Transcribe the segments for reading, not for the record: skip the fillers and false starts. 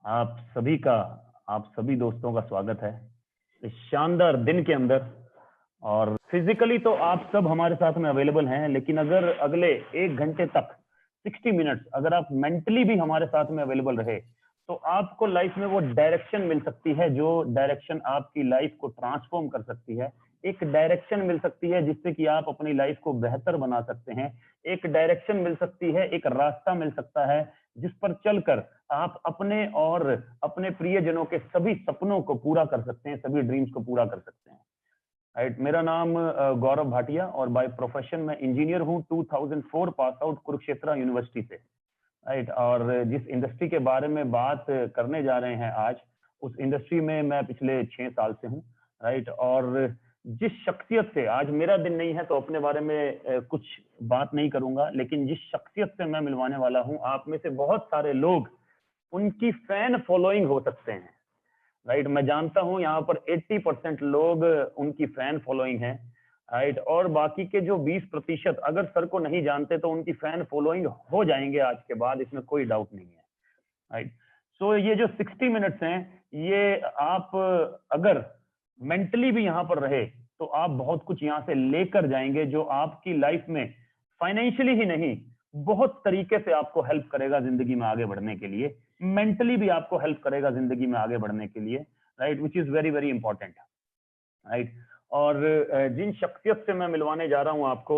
आप सभी का, आप सभी दोस्तों का स्वागत है इस शानदार दिन के अंदर। और फिजिकली तो आप सब हमारे साथ में अवेलेबल हैं, लेकिन अगर अगले 1 घंटे तक 60 मिनट्स अगर आप मेंटली भी हमारे साथ में अवेलेबल रहे तो आपको लाइफ में वो डायरेक्शन मिल सकती है जो डायरेक्शन आपकी लाइफ को ट्रांसफॉर्म कर सकती है। एक डायरेक्शन मिल सकती है जिससे कि आप अपनी लाइफ को बेहतर बना सकते हैं। एक डायरेक्शन मिल सकती है, एक रास्ता मिल सकता है जिस पर चलकर आप अपने और अपने प्रियजनों के सभी सपनों को पूरा कर सकते हैं, सभी ड्रीम्स को पूरा कर सकते हैं। राइट, मेरा नाम गौरव भाटिया और बाय प्रोफेशन मैं इंजीनियर हूँ। 2004 पास आउट कुरुक्षेत्र यूनिवर्सिटी से। राइट, और जिस इंडस्ट्री के बारे में बात करने जा रहे हैं आज, उस इंडस्ट्री में मैं पिछले 6 साल से हूँ। राइट, और जिस शख्सियत से आज मेरा दिन नहीं है तो अपने बारे में कुछ बात नहीं करूंगा, लेकिन जिस शख्सियत से मैं मिलवाने वाला हूँ, आप में से बहुत सारे लोग उनकी फैन फॉलोइंग हो सकते हैं। राइट, मैं जानता हूं यहाँ पर 80% लोग उनकी फैन फॉलोइंग है। राइट, और बाकी के जो 20% अगर सर को नहीं जानते तो उनकी फैन फॉलोइंग हो जाएंगे आज के बाद, इसमें कोई डाउट नहीं है। राइट, सो ये जो 60 मिनट्स हैं, ये आप अगर मेंटली भी यहाँ पर रहे तो आप बहुत कुछ यहाँ से लेकर जाएंगे जो आपकी लाइफ में फाइनेंशियली ही नहीं, बहुत तरीके से आपको हेल्प करेगा जिंदगी में आगे बढ़ने के लिए। मेंटली भी आपको हेल्प करेगा जिंदगी में आगे बढ़ने के लिए। Right, which is very very important. Right, और जिन शख्सियत से मैं मिलवाने जा रहा हूं आपको,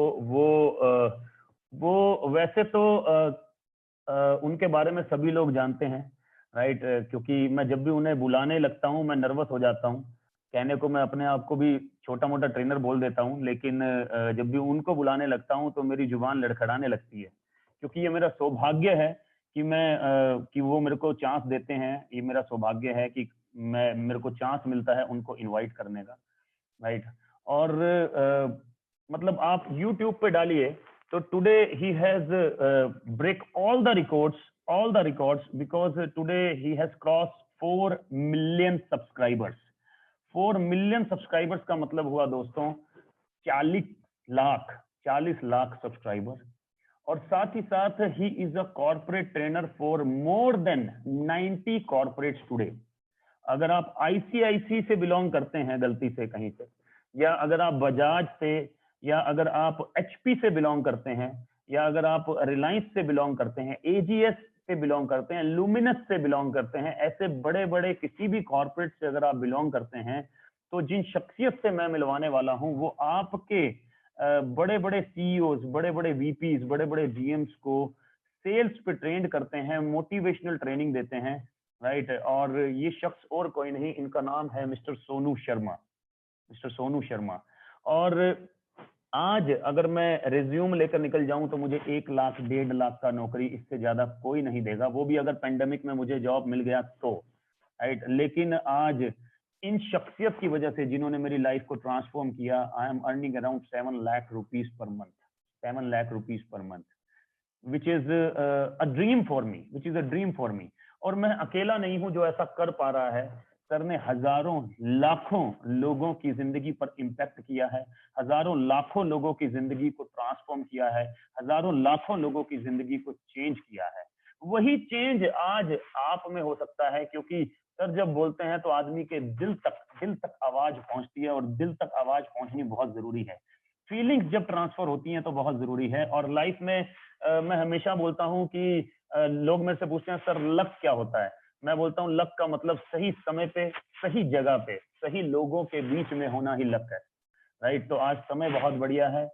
वो वैसे तो उनके बारे में सभी लोग जानते हैं। राइट, क्योंकि मैं जब भी उन्हें बुलाने लगता हूं मैं नर्वस हो जाता हूं। कहने को मैं अपने आप को भी छोटा मोटा ट्रेनर बोल देता हूं, लेकिन जब भी उनको बुलाने लगता हूं तो मेरी जुबान लड़खड़ाने लगती है, क्योंकि ये मेरा सौभाग्य है कि वो मेरे को चांस देते हैं। ये मेरा सौभाग्य है कि मेरे को चांस मिलता है उनको इनवाइट करने का। राइट, और मतलब आप YouTube पे डालिए तो today he has break all the records because today he has cross 4 million subscribers. 4 million subscribers का मतलब हुआ दोस्तों 40 लाख, 40 लाख सब्सक्राइबर। और साथ ही साथ he is a corporate trainer for more than 90 corporates today. अगर आप आईसीआईसी से बिलोंग करते हैं गलती से कहीं से, या अगर आप बजाज से, या अगर आप एचपी से बिलोंग करते हैं, या अगर आप रिलायंस से बिलोंग करते हैं, एजीएस से बिलोंग करते हैं, लुमिनस से बिलोंग करते हैं, ऐसे बड़े बड़े किसी भी कॉर्पोरेट से अगर आप बिलोंग करते हैं, तो जिन शख्सियत से मैं मिलवाने वाला हूं वो आपके बड़े बड़े सीईओज, बड़े बड़े वीपीज, बड़े बड़े जीएम्स को सेल्स पे ट्रेंड करते हैं, मोटिवेशनल ट्रेनिंग देते हैं। राइट, और ये शख्स और कोई नहीं, इनका नाम है मिस्टर सोनू शर्मा। मिस्टर सोनू शर्मा। और आज अगर मैं रिज्यूम लेकर निकल जाऊं तो मुझे 1 लाख 1.5 लाख का नौकरी, इससे ज्यादा कोई नहीं देगा, वो भी अगर पेंडेमिक में मुझे जॉब मिल गया तो। राइट, लेकिन आज इन शख्सियत की वजह से जिन्होंने मेरी लाइफ को ट्रांसफॉर्म किया, I am earning around 7 lakh rupees per month. 7 lakh rupees per month, which is a dream for me, which is a dream for me. और मैं अकेला नहीं हूं जो ऐसा कर पा रहा है। सर ने हजारों लाखों लोगों की जिंदगी पर इम्पैक्ट किया है, हजारों लाखों लोगों की जिंदगी को ट्रांसफॉर्म किया है, हजारों लाखों लोगों की जिंदगी को चेंज किया है। वही चेंज आज आप में हो सकता है, क्योंकि सर जब बोलते हैं तो आदमी के दिल तक आवाज पहुंचती है, और दिल तक आवाज पहुंचनी बहुत जरूरी है। फीलिंग्स जब ट्रांसफर होती हैं तो बहुत जरूरी है। और लाइफ में मैं हमेशा बोलता हूं कि लोग मेरे से पूछते हैं सर लक क्या होता है। मैं बोलता हूं लक का मतलब सही समय पे, सही जगह पे, सही लोगों के बीच में होना ही लक है। राइट, तो आज समय बहुत बढ़िया है।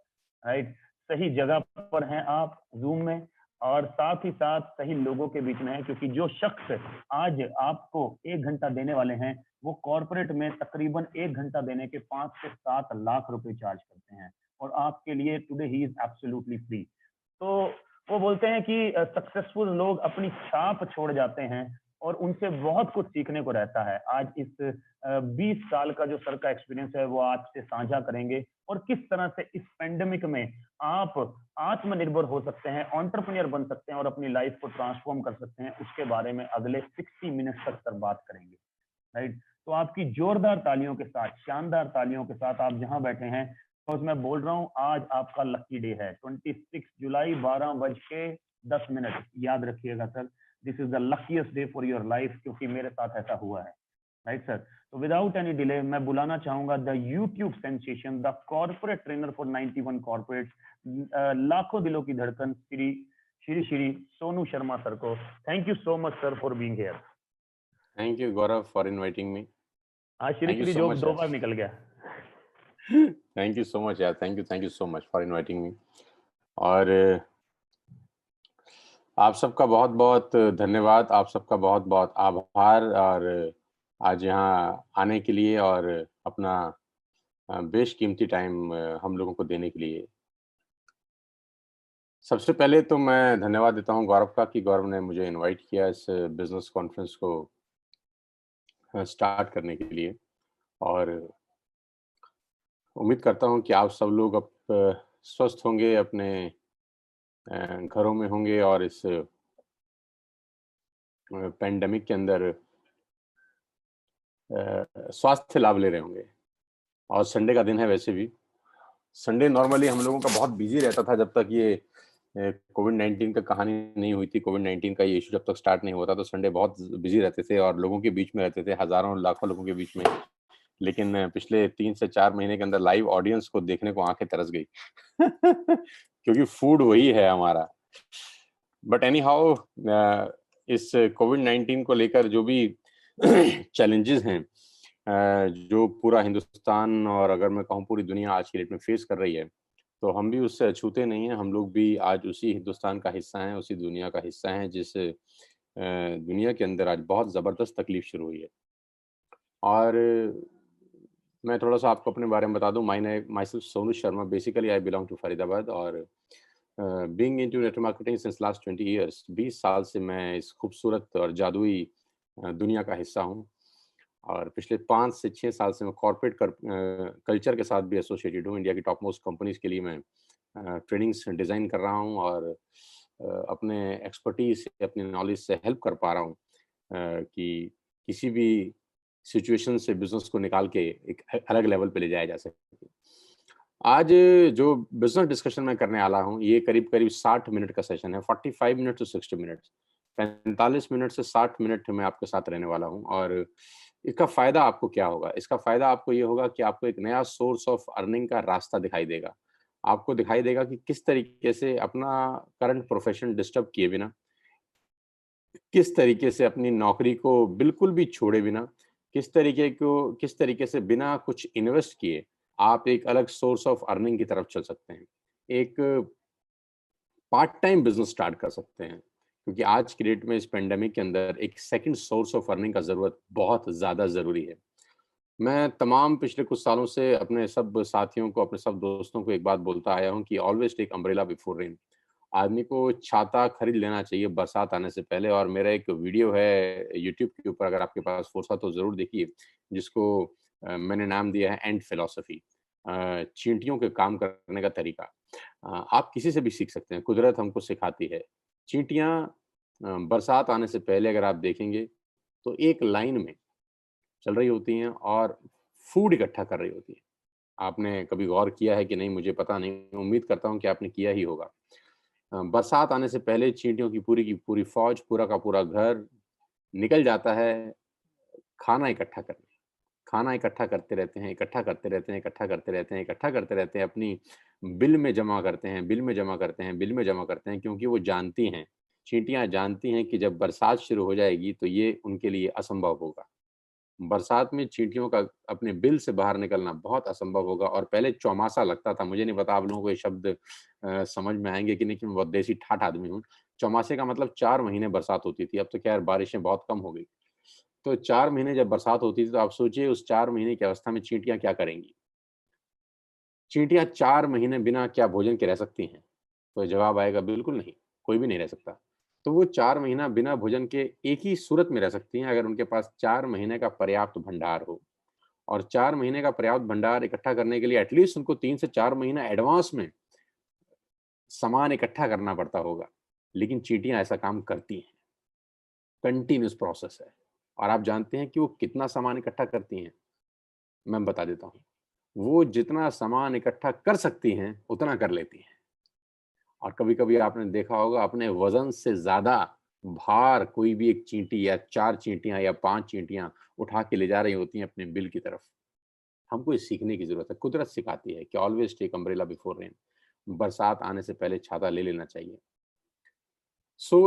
राइट, सही जगह पर हैं आप जूम में, और साथ ही साथ सही लोगों के बीच में है, क्योंकि जो शख्स आज आपको 1 घंटा देने वाले हैं वो कॉर्पोरेट में तकरीबन 1 घंटा देने के 5 से 7 लाख रुपए चार्ज करते हैं, और आपके लिए today he is absolutely free. तो वो बोलते हैं कि सक्सेसफुल लोग अपनी छाप छोड़ जाते हैं और उनसे बहुत कुछ सीखने को रहता है। आज इस 20 साल का जो सर का एक्सपीरियंस है वो आपसे साझा करेंगे, और किस तरह से इस पेंडेमिक में आप आत्मनिर्भर हो सकते हैं, एंटरप्रेन्योर बन सकते हैं और अपनी लाइफ को ट्रांसफॉर्म कर सकते हैं, उसके बारे में अगले 60 मिनट तक सर बात करेंगे। राइट, तो आपकी जोरदार तालियों के साथ, शानदार तालियों के साथ आप जहां बैठे हैं, तो मैं बोल रहा हूं आज आपका लकी डे है। 26 जुलाई 12 बज के 10 मिनट, याद रखिएगा sir, this is the luckiest day for your life, क्योंकि मेरे साथ ऐसा हुआ है, राइट सर। तो विदाउट एनी डिले मैं बुलाना चाहूंगा the YouTube sensation, the corporate trainer for 91 corporate, लाखों दिलों की धड़कन, श्री श्री श्री सोनू शर्मा सर को। Thank you so much sir for being here. Thank you Gaurav for inviting me. हाँ, श्री श्री जो 2 बार निकल गया। थैंक यू सो मच यार, thank you so much for inviting me. और आप सबका बहुत बहुत धन्यवाद, आप सबका बहुत बहुत आभार, और आज यहाँ आने के लिए और अपना बेशकीमती टाइम हम लोगों को देने के लिए। सबसे पहले तो मैं धन्यवाद देता हूँ गौरव का कि गौरव ने मुझे इनवाइट किया इस बिजनेस कॉन्फ्रेंस को स्टार्ट करने के लिए, और उम्मीद करता हूँ कि आप सब लोग अब स्वस्थ होंगे, अपने घरों में होंगे और इस पैंडेमिक के अंदर स्वास्थ्य लाभ ले रहे होंगे। और संडे का दिन है, वैसे भी संडे नॉर्मली हम लोगों का बहुत बिजी रहता था जब तक ये कोविड-19 का कहानी नहीं हुई थी, कोविड-19 का ये इशू जब तक स्टार्ट नहीं हुआ था, तो संडे बहुत बिजी रहते थे और लोगों के बीच में रहते थे, हजारों लाखों लोगों के बीच में। लेकिन पिछले 3 से 4 महीने के अंदर लाइव ऑडियंस को देखने को आंखें तरस गई क्योंकि फूड वही है हमारा। बट एनी हाउ, इस कोविड-19 को लेकर जो भी चैलेंजेस हैं, जो पूरा हिंदुस्तान और अगर मैं कहूँ पूरी दुनिया आज की डेट में फेस कर रही है, तो हम भी उससे अछूते नहीं हैं। हम लोग भी आज उसी हिंदुस्तान का हिस्सा हैं, उसी दुनिया का हिस्सा हैं जिस दुनिया के अंदर आज बहुत ज़बरदस्त तकलीफ शुरू हुई है। और मैं थोड़ा-सा आपको अपने बारे में बता दूँ। Myself Sonu Sharma, basically I belong to Faridabad, और being into network marketing since last 20 years, 20 साल से मैं इस खूबसूरत और जादुई दुनिया का हिस्सा हूँ। और पिछले 5 से 6 साल से मैं कॉर्पोरेट कल्चर के साथ भी एसोसिएटेड हूँ। इंडिया की टॉप मोस्ट कंपनीज़ के लिए मैं ट्रेनिंग्स डिज़ाइन कर रहा हूँ और अपने एक्सपर्टीज़ से, अपनी नॉलेज से हेल्प कर पा रहा हूँ कि किसी भी सिचुएशन से बिज़नेस को निकाल के एक अलग लेवल पे ले जाया जा सके। आज जो बिज़नेस डिस्कशन मैं करने वाला हूँ, ये करीब-करीब 60 मिनट का सेशन है, 45 मिनट टू 60 मिनट्स। 45 मिनट से 60 मिनट मैं आपके साथ रहने वाला हूँ। और इसका फ़ायदा आपको क्या होगा? इसका फ़ायदा आपको ये होगा कि आपको एक नया सोर्स ऑफ अर्निंग का रास्ता दिखाई देगा। आपको दिखाई देगा कि किस तरीके से अपना करंट प्रोफ़ेशन डिस्टर्ब किए बिना, किस तरीके से अपनी नौकरी को बिल्कुल भी छोड़े बिना, किस तरीके से बिना कुछ इन्वेस्ट किए आप एक अलग सोर्स ऑफ अर्निंग की तरफ चल सकते हैं। एक पार्ट टाइम बिज़नेस स्टार्ट कर सकते हैं, क्योंकि आज की डेट में इस पैंडेमिक के अंदर एक सेकंड सोर्स ऑफ अर्निंग का ज़रूरत बहुत ज़्यादा ज़रूरी है। मैं तमाम पिछले कुछ सालों से अपने सब साथियों को, अपने सब दोस्तों को एक बात बोलता आया हूँ कि always take umbrella before rain. आदमी को छाता खरीद लेना चाहिए बरसात आने से पहले। और मेरा एक वीडियो है यूट्यूब के ऊपर, अगर आपके पास फुर्सत हो ज़रूर देखिए, जिसको मैंने नाम दिया है एंट फिलॉसफी, चींटियों के काम करने का तरीका। आप किसी से भी सीख सकते हैं, कुदरत हमको सिखाती है। चींटियाँ बरसात आने से पहले अगर आप देखेंगे तो एक लाइन में चल रही होती हैं और फूड इकट्ठा कर रही होती हैं। आपने कभी गौर किया है कि नहीं मुझे पता नहीं, उम्मीद करता हूँ कि आपने किया ही होगा। बरसात आने से पहले चींटियों की पूरी फ़ौज, पूरा का पूरा घर निकल जाता है खाना इकट्ठा करने। खाना इकट्ठा करते रहते हैं, इकट्ठा करते रहते हैं, इकट्ठा करते रहते हैं, इकट्ठा करते रहते हैं, अपनी बिल में जमा करते हैं, बिल में जमा करते हैं, बिल में जमा करते हैं, क्योंकि वो जानती हैं, चींटियाँ जानती हैं कि जब बरसात शुरू हो जाएगी तो ये उनके लिए असंभव होगा। बरसात में चींटियों का अपने बिल से बाहर निकलना बहुत असंभव होगा। और पहले चौमासा लगता था, मुझे नहीं पता आप लोगों को ये शब्द समझ में आएँगे कि नहीं, कि मैं बहुत देसी ठाठ आदमी हूँ। चौमासे का मतलब 4 महीने बरसात होती थी, अब तो खैर बारिशें बहुत कम हो गई। तो 4 महीने जब बरसात होती थी तो आप सोचिए उस 4 महीने की अवस्था में चींटियाँ क्या करेंगी? चींटियाँ 4 महीने बिना क्या भोजन के रह सकती हैं? तो जवाब आएगा बिल्कुल नहीं, कोई भी नहीं रह सकता। तो वो 4 महीना बिना भोजन के एक ही सूरत में रह सकती हैं अगर उनके पास 4 महीने का पर्याप्त भंडार हो। और 4 महीने का पर्याप्त भंडार इकट्ठा करने के लिए एटलीस्ट उनको 3 से 4 महीना एडवांस में सामान इकट्ठा करना पड़ता होगा। लेकिन चींटियाँ ऐसा काम करती हैं, कंटीन्यूअस प्रोसेस है। और आप जानते हैं कि वो कितना सामान इकट्ठा करती हैं? मैं बता देता हूँ। वो जितना सामान इकट्ठा कर सकती हैं, उतना कर लेती हैं। और कभी-कभी आपने देखा होगा अपने वज़न से ज़्यादा भार कोई भी एक चींटी या 4 चींटियाँ या 5 चींटियाँ उठा के ले जा रही होती हैं अपने बिल की तरफ। हमको ये सीखने की ज़रूरत है। कुदरत सिखाती है कि always take umbrella before rain. बरसात आने से पहले छाता ले लेना चाहिए।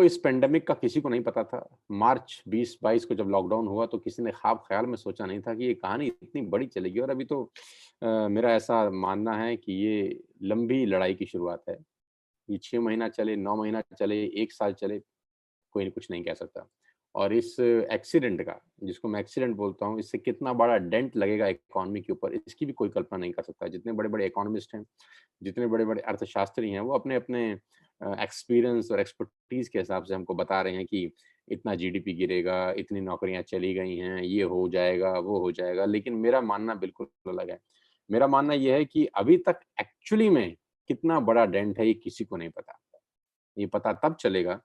इस पेंडेमिक का किसी को नहीं पता था। मार्च 2022 को जब लॉकडाउन हुआ तो किसी ने ख्वाब ख़्याल में सोचा नहीं था कि ये कहानी इतनी बड़ी चलेगी और अभी तो मेरा ऐसा मानना है कि ये लंबी लड़ाई की शुरुआत है। ये 6 महीना चले, 9 महीना चले, 1 साल चले, कोई कुछ नहीं कह सकता। और इस एक्सीडेंट का, जिसको मैं एक्सीडेंट बोलता हूँ, इससे कितना बड़ा डेंट लगेगा इकोनॉमी के ऊपर, इसकी भी कोई कल्पना नहीं कर सकता। जितने बड़े-बड़े इकोनॉमिस्ट हैं, जितने बड़े-बड़े अर्थशास्त्री हैं, वो अपने-अपने एक्सपीरियंस और एक्सपर्टीज़ के हिसाब से हमको बता रहे हैं कि इतना जीडीपी गिरेगा, इतनी नौकरियाँ चली गई हैं, ये हो जाएगा, वो हो जाएगा। लेकिन मेरा मानना बिल्कुल अलग है। मेरा मानना ये है कि अभी तक एक्चुअली में कितना बड़ा डेंट है, ये किसी को नहीं पता। ये पता तब चलेगा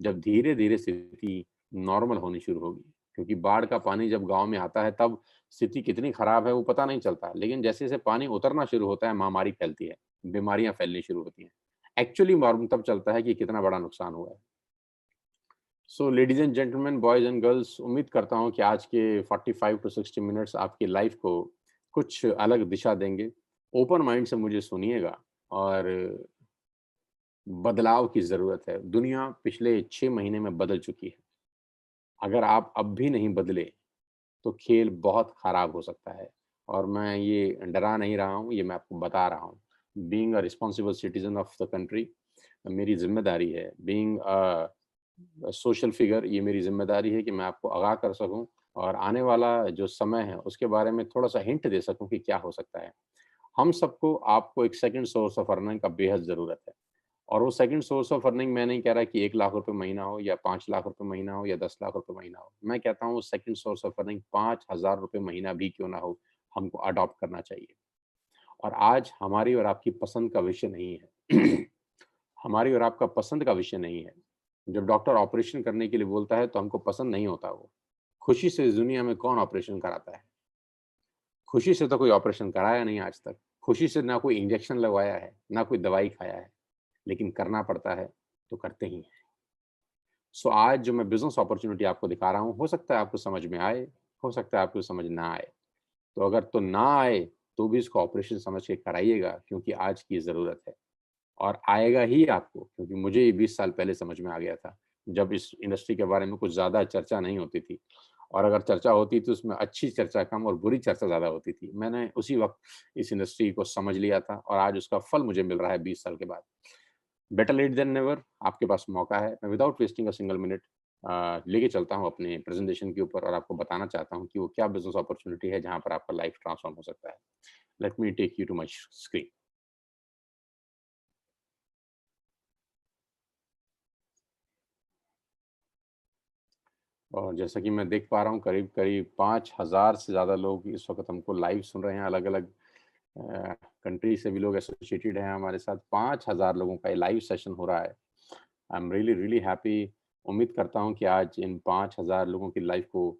जब धीरे-धीरे स्थिति नॉर्मल होनी शुरू होगी। क्योंकि बाढ़ का पानी जब गाँव में आता है तब स्थिति कितनी खराब है वो पता नहीं चलता। लेकिन जैसे-जैसे पानी उतरना शुरू होता है, महामारी फैलती है, बीमारियाँ फैलनी शुरू होती हैं। एक्चुअली मालूम तब चलता है कि कितना बड़ा नुकसान हुआ है। Ladies and gentleman, boys and girls, उम्मीद करता हूँ कि आज के 45 टू 60 मिनट्स आपकी लाइफ़ को कुछ अलग दिशा देंगे। ओपन माइंड से मुझे सुनिएगा और बदलाव की ज़रूरत है। दुनिया पिछले 6 महीने में बदल चुकी है। अगर आप अब भी नहीं बदले, तो खेल बहुत खराब हो सकता है और मैं ये डरा नहीं रहा हूँ, ये मैं आपको बता रहा हूँ। Being a responsible citizen of the country मेरी ज़िम्मेदारी है। बीइंग सोशल फिगर, ये मेरी ज़िम्मेदारी है कि मैं आपको आगाह कर सकूँ और आने वाला जो समय है, उसके बारे में थोड़ा-सा हिंट दे सकूँ कि क्या हो सकता है। हम सबको आपको एक सेकंड सोर्स ऑफ अर्निंग का बेहद ज़रूरत है। और वो सेकंड सोर्स ऑफ अर्निंग मैं नहीं कह रहा कि 1 लाख रुपए महीना हो या 5 लाख रुपए महीना हो या 10 लाख रुपए महीना हो। मैं कहता हूँ सेकंड सोर्स ऑफ अर्निंग 5,000 रुपए महीना भी क्यों ना हो, हमको अडॉप्ट करना चाहिए। और आज हमारी और आपकी पसंद का विषय नहीं है। हमारी और आपका पसंद का विषय नहीं है। जब डॉक्टर ऑपरेशन करने के लिए बोलता है तो हमको पसंद नहीं होता वो। खुशी से इस दुनिया में कौन ऑपरेशन कराता है? खुशी से तो कोई ऑपरेशन कराया नहीं आज तक। खुशी से ना कोई इंजेक्शन लगवाया है, ना कोई दवाई खाया है। लेकिन करना पड़ता है, तो करते ही हैं। आज जो मैं बिज़नेस अपॉर्च्युनिटी आपको दिखा रहा हूँ, हो सकता है आपको समझ में आए, हो सकता है आपको समझ ना आए। तो अगर तो ना आए, तो भी इसको ऑपरेशन समझ के कराइएगा क्योंकि आज की ज़रूरत है। और आएगा ही आपको क्योंकि मुझे ये 20 साल पहले समझ में आ गया था, जब इस इंडस्ट्री के बारे में कुछ ज़्यादा चर्चा नहीं होती थी और अगर चर्चा होती तो उसमें अच्छी चर्चा कम और बुरी चर्चा ज़्यादा होती थी। मैंने उसी वक़्त इस इंडस्ट्री को समझ लिया था और आज उसका फल मुझे मिल रहा है 20 साल के बाद। बेटर लेट देन नेवर, आपके पास मौका है। मैं without wasting a single minute लेके चलता हूँ अपने प्रेज़ेंटेशन के ऊपर और आपको बताना चाहता हूँ कि वो क्या बिज़नेस अपॉर्च्युनिटी है जहाँ पर आपका लाइफ़ ट्रांसफ़ॉर्म हो सकता है। Let me take you to my screen. और जैसा कि मैं देख पा रहा हूँ करीब-करीब 5,000 से ज़्यादा लोग इस वक़्त हमको लाइव सुन रहे हैं, अलग-अलग कंट्री से भी लोग एसोसिएटेड हैं हमारे साथ। 5,000 लोगों का ये लाइव सेशन हो रहा है। I am really, really happy. उम्मीद करता हूँ कि आज इन 5,000 लोगों की लाइफ़ को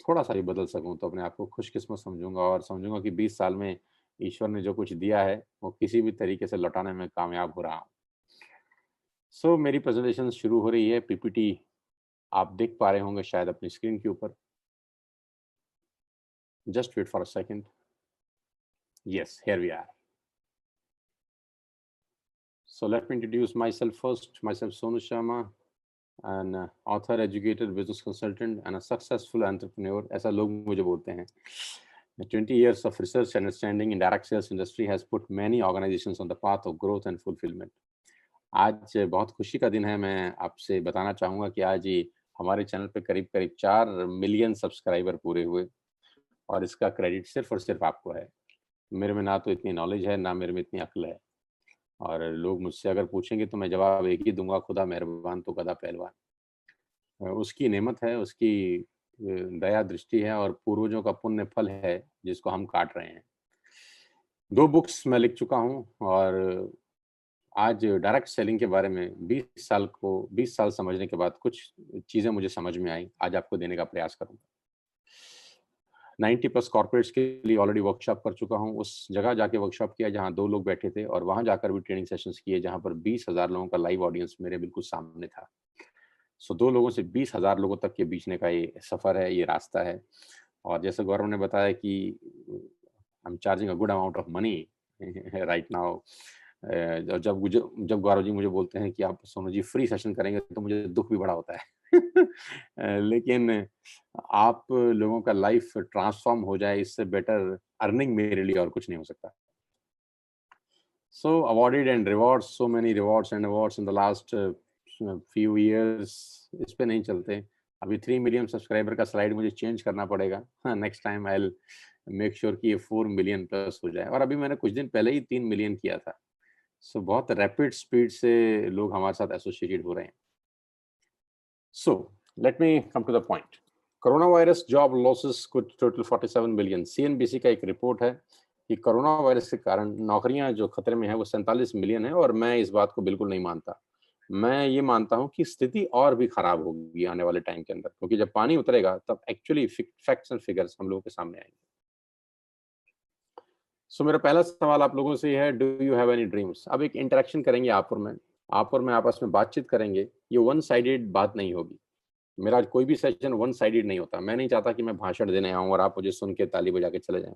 थोड़ा-सा भी बदल सकूँ, तो अपने आप को खुशकिस्मत समझूँगा और समझूँगा कि 20 साल में ईश्वर ने जो कुछ दिया है, वो किसी भी तरीके से लौटाने में कामयाब हो रहा हूँ। मेरी प्रेज़ेंटेशन शुरू हो रही है, पीपीटी आप देख पा रहे होंगे शायद अपनी स्क्रीन के ऊपर। Just wait for a second. Yes, here we are. Let me introduce myself first. Myself Sonu Sharma, an author, educator, business consultant, and a successful entrepreneur. ऐसा लोग मुझे बोलते हैं. 20 years of research and understanding in direct sales industry has put many organizations on the path of growth and fulfillment. आज बहुत खुशी का दिन है। मैं आपसे बताना चाहूँगा कि आज ही हमारे चैनल पे करीब-करीब 4 मिलियन सब्सक्राइबर पूरे हुए और इसका क्रेडिट सिर्फ़ और सिर्फ़ आपको है। मेरे में ना तो इतनी नॉलेज है, ना मेरे में इतनी अक्ल है। और लोग मुझसे अगर पूछेंगे तो मैं जवाब एक ही दूँगा, खुदा मेहरबान तो गधा पहलवान। उसकी नेमत है, उसकी दया दृष्टि है और पूर्वजों का पुण्य फल है, जिसको हम काट रहे हैं। 2 बुक्स मैं लिख चुका हूँ और आज डायरेक्ट सेलिंग के बारे में 20 साल समझने के बाद कुछ चीज़ें मुझे समझ में आई, आज आपको देने का प्रयास करूँगा। 90 प्लस कॉर्पोरेट्स के लिए ऑलरेडी वर्कशॉप कर चुका हूँ। उस जगह जाके वर्कशॉप किया जहाँ 2 लोग बैठे थे और वहाँ जाकर भी ट्रेनिंग सेशंस किए जहाँ पर 20,000 लोगों का लाइव ऑडियंस मेरे बिल्कुल सामने था। सो 2 लोगों से 20,000 लोगों तक के बीचने का ये सफ़र है, ये रास्ता है। और जैसे गौरव ने बताया कि I am charging a good amount of money right now. जब गौरव जी मुझे बोलते हैं कि आप सोनू जी फ्री सेशन करेंगे, तो मुझे दुःख भी बड़ा होता है। लेकिन आप लोगों का लाइफ ट्रांसफ़ॉर्म हो जाए, इससे बेटर अर्निंग मेरे लिए और कुछ नहीं हो सकता। So awarded and rewards, so many rewards and awards in the last few years, इस पे नहीं चलते। अभी 3 मिलियन सब्सक्राइबर का स्लाइड मुझे चेंज करना पड़ेगा। हाँ, next time I will make sure कि ये 4 मिलियन प्लस हो जाए। और अभी मैंने कुछ दिन पहले ही 3 मिलियन किया था। सो बहुत रैपिड स्पीड से लोग हमारे साथ एसोसिएटेड हो रहे हैं। So let me come to the point. Corona virus job losses could total 47 billion. CNBC का एक रिपोर्ट है कि कोरोना वायरस के कारण नौकरियां जो खतरे में है वो 47 मिलियन है, और मैं इस बात को बिल्कुल नहीं मानता। मैं ये मानता हूं कि स्थिति और भी खराब होगी आने वाले टाइम के अंदर, क्योंकि जब पानी उतरेगा तब एक्चुअली फैक्ट्स एंड फिगर्स हम लोगों के सामने आएंगे। सो मेरा पहला सवाल आप लोगों से है, do you have any dreams? अब एक इंटरेक्शन करेंगे आप और मैं आपस में बातचीत करेंगे। ये वन साइडेड बात नहीं होगी। मेरा कोई भी सेशन वन साइडेड नहीं होता। मैं नहीं चाहता कि मैं भाषण देने आऊं और आप मुझे सुन के ताली बजा के चले जाएं।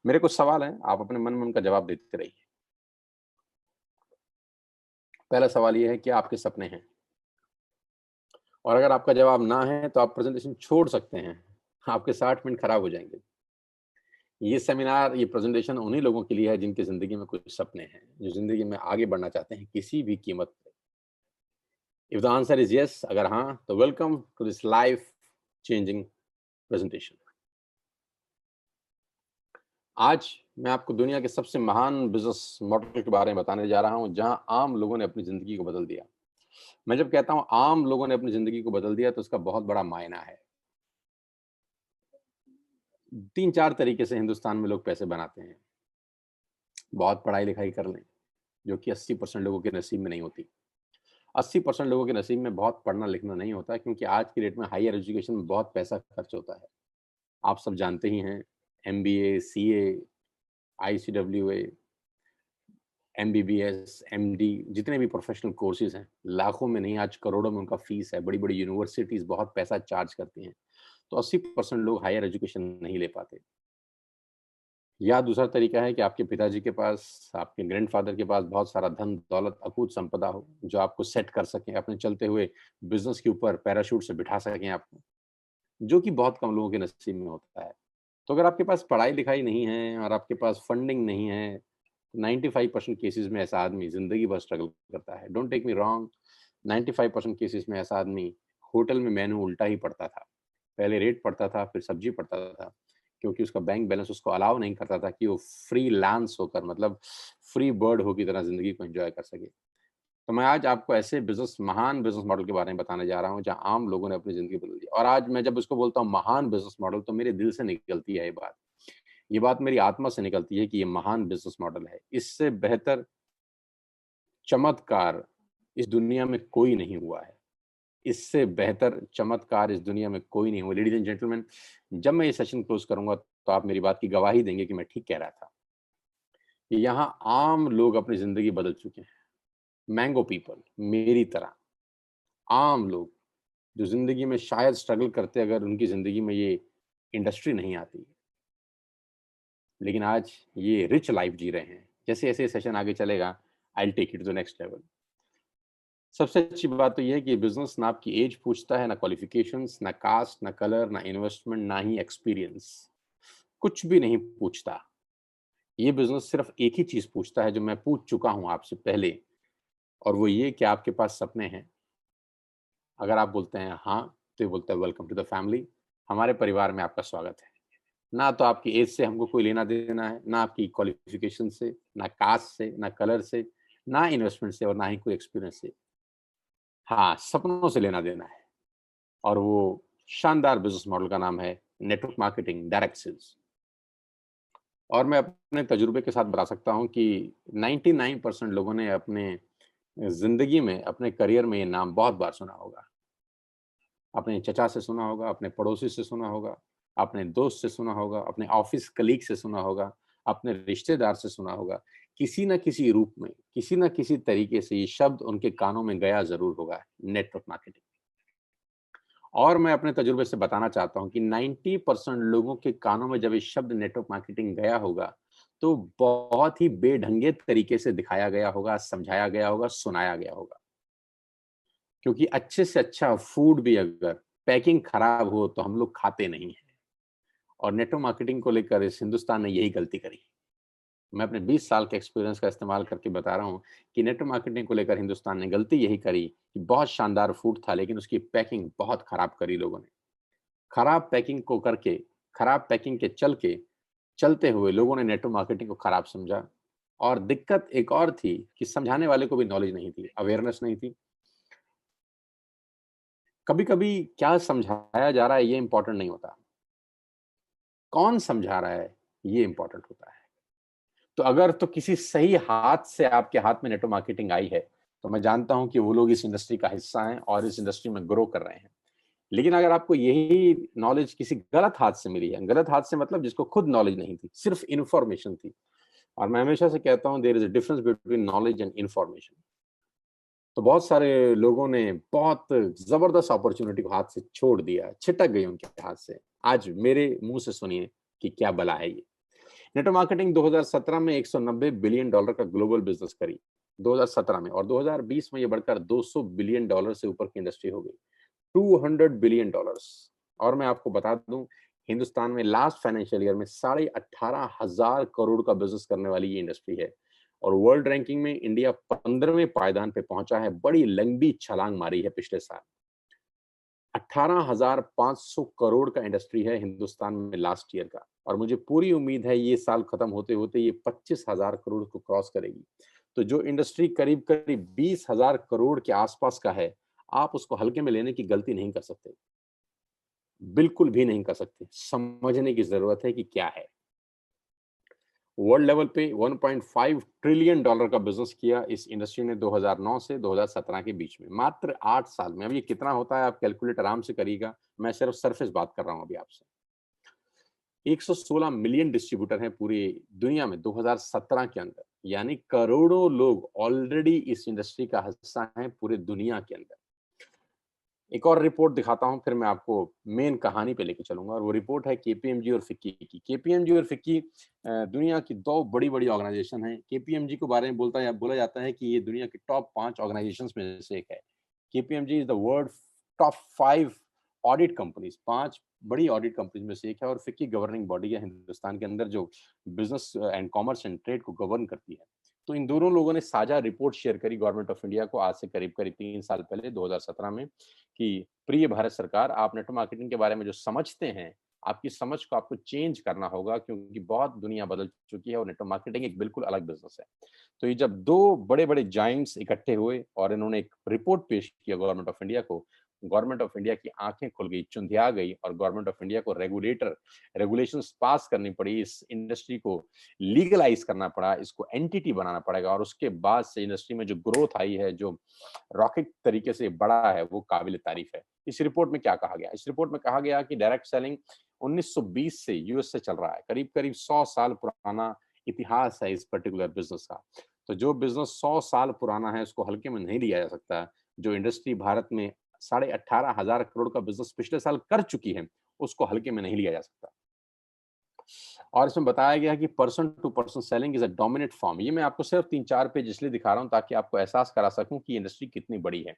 मेरे कुछ सवाल हैं, आप अपने मन में उनका जवाब देते रहिए। पहला सवाल ये है कि आपके सपने हैं, और अगर आपका जवाब ना है तो आप प्रेजेंटेशन छोड़ सकते हैं। आपके 60 मिनट खराब हो जाएंगे। ये सेमिनार, ये प्रेजेंटेशन उन्हीं लोगों के लिए है जिनकी जिंदगी में कुछ सपने हैं, जो जिंदगी में आगे बढ़ना चाहते हैं किसी भी कीमत पे। If the answer is yes, अगर हाँ, तो welcome to this life changing presentation. आज मैं आपको दुनिया के सबसे महान बिजनेस मॉडल के बारे में बताने जा रहा हूं, जहां आम लोगों ने अपनी जिंदगी को बदल दिया। मैं जब कहता हूं आम लोगों ने अपनी जिंदगी को बदल दिया, तो उसका बहुत बड़ा मायना है। 3-4 तरीके से हिंदुस्तान में लोग पैसे बनाते हैं। बहुत पढ़ाई लिखाई कर लें, जो कि 80% लोगों के नसीब में नहीं होती। 80% लोगों के नसीब में बहुत पढ़ना लिखना नहीं होता, क्योंकि आज की डेट में हायर एजुकेशन में बहुत पैसा खर्च होता है। आप सब जानते ही हैं, MBA, CA, ICWA, MBBS, MD, जितने भी प्रोफेशनल कोर्सेज हैं, लाखों में नहीं आज करोड़ों में उनका फीस है। बड़ी बड़ी यूनिवर्सिटीज बहुत पैसा चार्ज करती हैं, तो 80% लोग हायर एजुकेशन नहीं ले पाते। या दूसरा तरीका है कि आपके पिताजी के पास, आपके ग्रैंडफादर के पास बहुत सारा धन दौलत, अकूत संपदा हो, जो आपको सेट कर सकें, अपने चलते हुए बिजनेस के ऊपर पैराशूट से बिठा सकें आपको, जो कि बहुत कम लोगों के नसीब में होता है। तो अगर आपके पास पढ़ाई लिखाई नहीं है और आपके पास फंडिंग नहीं है, 95% केसेस में ऐसा आदमी जिंदगी भर स्ट्रगल करता है। Don't take me wrong, 95% cases में ऐसा आदमी होटल में मेनू उल्टा ही पड़ता था। पहले रेट पड़ता था, फिर सब्जी पड़ता था, क्योंकि उसका बैंक बैलेंस उसको अलाउ नहीं करता था कि वो फ्रीलांस होकर, मतलब फ्री बर्ड हो की तरह जिंदगी को एंजॉय कर सके। तो मैं आज आपको ऐसे महान बिजनेस मॉडल के बारे में बताने जा रहा हूँ, जहाँ आम लोगों ने अपनी जिंदगी बदल दी। और आज मैं जब इसको बोलता हूँ महान बिजनेस मॉडल, तो मेरे दिल से निकलती है ये बात मेरी आत्मा से निकलती है कि ये महान बिजनेस मॉडल है। इससे बेहतर चमत्कार इस दुनिया में कोई नहीं हुआ है। इससे बेहतर चमत्कार इस दुनिया में कोई नहीं हुआ। लेडीज एंड जेंटलमैन, जब मैं ये सेशन क्लोज करूंगा, तो आप मेरी बात की गवाही देंगे कि मैं ठीक कह रहा था। यहाँ आम लोग अपनी जिंदगी बदल चुके हैं। मैंगो पीपल, मेरी तरह आम लोग, जो जिंदगी में शायद स्ट्रगल करते अगर उनकी जिंदगी में ये इंडस्ट्री नहीं आती, लेकिन आज ये रिच लाइफ जी रहे हैं। जैसे जैसे सेशन आगे चलेगा, I will take it to the next level. सबसे अच्छी बात तो ये है कि बिजनेस ना आपकी एज पूछता है, ना क्वालिफिकेशंस, ना कास्ट, ना कलर, ना इन्वेस्टमेंट, ना ही एक्सपीरियंस, कुछ भी नहीं पूछता। ये बिजनेस सिर्फ एक ही चीज पूछता है, जो मैं पूछ चुका हूं आपसे पहले, और वो ये कि आपके पास सपने हैं। अगर आप बोलते हैं हाँ, तो ये बोलता है वेलकम टू द फैमिली, हमारे परिवार में आपका स्वागत है। ना तो आपकी एज से हमको कोई लेना देना है, ना आपकी क्वालिफिकेशन से, ना कास्ट से, ना कलर से, ना इन्वेस्टमेंट से, और ना ही कोई एक्सपीरियंस से। हाँ, सपनों से लेना देना है। और वो शानदार बिजनेस मॉडल का नाम है नेटवर्क मार्केटिंग, डायरेक्ट सेल्स। और मैं अपने तजुर्बे के साथ बता सकता हूँ कि 99% लोगों ने अपने जिंदगी में, अपने करियर में ये नाम बहुत बार सुना होगा। अपने चचा से सुना होगा, अपने पड़ोसी से सुना होगा, अपने दोस्त से सुना होगा, अपने ऑफिस कलीग से सुना होगा, अपने रिश्तेदार से सुना होगा। किसी न किसी रूप में, किसी न किसी तरीके से ये शब्द उनके कानों में गया जरूर होगा, नेटवर्क मार्केटिंग। और मैं अपने तजुर्बे से बताना चाहता हूं कि 90% लोगों के कानों में जब ये शब्द नेटवर्क मार्केटिंग गया होगा, तो बहुत ही बेढंगे तरीके से दिखाया गया होगा, समझाया गया होगा, सुनाया गया होगा। क्योंकि अच्छे से अच्छा फूड भी अगर पैकिंग खराब हो तो हम लोग खाते नहीं हैं। और नेटवर्क मार्केटिंग को लेकर इस हिंदुस्तान ने यही गलती करी। मैं अपने 20 साल के एक्सपीरियंस का इस्तेमाल करके बता रहा हूँ कि नेटवर्क मार्केटिंग को लेकर हिंदुस्तान ने गलती यही करी कि बहुत शानदार फूड था, लेकिन उसकी पैकिंग बहुत खराब करी लोगों ने। खराब पैकिंग को करके, खराब पैकिंग के चलते हुए लोगों ने नेटवर्क मार्केटिंग को खराब समझा। और दिक्कत एक और थी कि समझाने वाले को भी नॉलेज नहीं थी, अवेयरनेस नहीं थी। कभी-कभी क्या समझाया जा रहा है ये इंपॉर्टेंट नहीं होता, कौन समझा रहा है ये इंपॉर्टेंट होता है। तो अगर तो किसी सही हाथ से आपके हाथ में नेटवर्क मार्केटिंग आई है, तो मैं जानता हूं कि वो लोग इस इंडस्ट्री का हिस्सा हैं और इस इंडस्ट्री में ग्रो कर रहे हैं। लेकिन अगर आपको यही नॉलेज किसी गलत हाथ से मिली है, गलत हाथ से मतलब जिसको खुद नॉलेज नहीं थी, सिर्फ इन्फॉर्मेशन थी। और मैं हमेशा से कहता हूं there is a difference between knowledge and information. तो बहुत सारे लोगों ने बहुत जबरदस्त अपॉर्चुनिटी को हाथ से छोड़ दिया, छिटक गई उनके हाथ से। आज मेरे मुंह से सुनिए कि क्या बला है ये। नेटवर्क मार्केटिंग 2017 में 190 बिलियन डॉलर का ग्लोबल बिजनेस करी 2017 में, और 2020 में ये बढ़कर 200 बिलियन डॉलर से ऊपर की इंडस्ट्री हो गई, 200 बिलियन डॉलर्स। और मैं आपको बता दूं, हिंदुस्तान में लास्ट फाइनेंशियल ईयर में 18,500 करोड़ का बिजनेस करने वाली ये इंडस्ट्री है। और वर्ल्ड रैंकिंग में इंडिया 15वें पायदान पे पहुंचा है, बड़ी लंबी छलांग मारी है पिछले साल। 18,500 करोड़ का इंडस्ट्री है हिंदुस्तान में लास्ट ईयर का, और मुझे पूरी उम्मीद है ये साल खत्म होते होते ये 25,000 करोड़ को क्रॉस करेगी। तो जो इंडस्ट्री करीब करीब 20,000 करोड़ के आसपास का है, आप उसको हल्के में लेने की गलती नहीं कर सकते, बिल्कुल भी नहीं कर सकते। समझने की जरूरत है कि क्या है। वर्ल्ड लेवल पे 1.5 ट्रिलियन डॉलर का बिजनेस किया इस इंडस्ट्री ने 2009 से 2017 के बीच में, मात्र 8 साल में। अब ये कितना होता है आप कैलकुलेट आराम से करिएगा, मैं सिर्फ सरफेस बात कर रहा हूं अभी आपसे। 116 मिलियन डिस्ट्रीब्यूटर हैं पूरी दुनिया में 2017 के अंदर, यानी करोड़ों लोग ऑलरेडी इस इंडस्ट्री का हिस्सा हैं पूरे दुनिया के अंदर। एक और रिपोर्ट दिखाता हूं, फिर मैं आपको मेन कहानी पे लेके चलूंगा, और वो रिपोर्ट है केपीएमजी और फिक्की की। केपीएमजी और फिक्की दुनिया की दो बड़ी बड़ी ऑर्गेनाइजेशन हैं। केपीएमजी के बारे में बोला जाता है कि ये दुनिया की टॉप 5 ऑर्गेनाइजेशंस में से एक है। KPMG is the world top 5 audit companies, 5 बड़ी ऑडिट कंपनीज में से एक है। और फिक्की गवर्निंग बॉडी है हिंदुस्तान के अंदर जो business and commerce and trade को गवर्न करती है। तो इन दोनों लोगों ने साझा रिपोर्ट शेयर करी गवर्नमेंट ऑफ इंडिया को आज से करीब करीब 3 साल पहले 2017 में, कि प्रिय भारत सरकार, आप नेटवर्क मार्केटिंग के बारे में जो समझते हैं, आपकी समझ को आपको चेंज करना होगा, क्योंकि बहुत दुनिया बदल चुकी है और नेटवर्क मार्केटिंग एक बिल्कुल अलग बिजनेस है। तो ये जब दो बड़े बड़े जाइंट्स इकट्ठे हुए और इन्होंने एक रिपोर्ट पेश किया गवर्नमेंट ऑफ इंडिया को, गवर्नमेंट ऑफ इंडिया की आंखें खुल गई, चुंधिया गई, और गवर्नमेंट ऑफ इंडिया को रेगुलेशंस पास करनी पड़ी, इस इंडस्ट्री को लीगलाइज करना पड़ा, इसको एंटिटी बनाना पड़ेगा। और उसके बाद से इंडस्ट्री में जो ग्रोथ आई है, जो रॉकेट तरीके से बढ़ा है, वो काबिल तारीफ है। इस रिपोर्ट में क्या कहा गया? इस रिपोर्ट में कहा गया कि डायरेक्ट सेलिंग 1920 से यूएस से चल रहा है, करीब करीब 100 साल पुराना इतिहास है इस पर्टिकुलर बिजनेस का। तो जो बिजनेस 100 साल पुराना है उसको हल्के में नहीं लिया जा सकता। जो इंडस्ट्री भारत में 18,500 करोड़ का बिजनेस पिछले साल कर चुकी है, उसको हल्के में नहीं लिया जा सकता। और इसमें बताया गया कि person to person selling is a dominant form. ये मैं आपको सिर्फ 3-4 पेज इसलिए दिखा रहा हूं ताकि आपको एहसास करा सकूं कि इंडस्ट्री कितनी बड़ी है।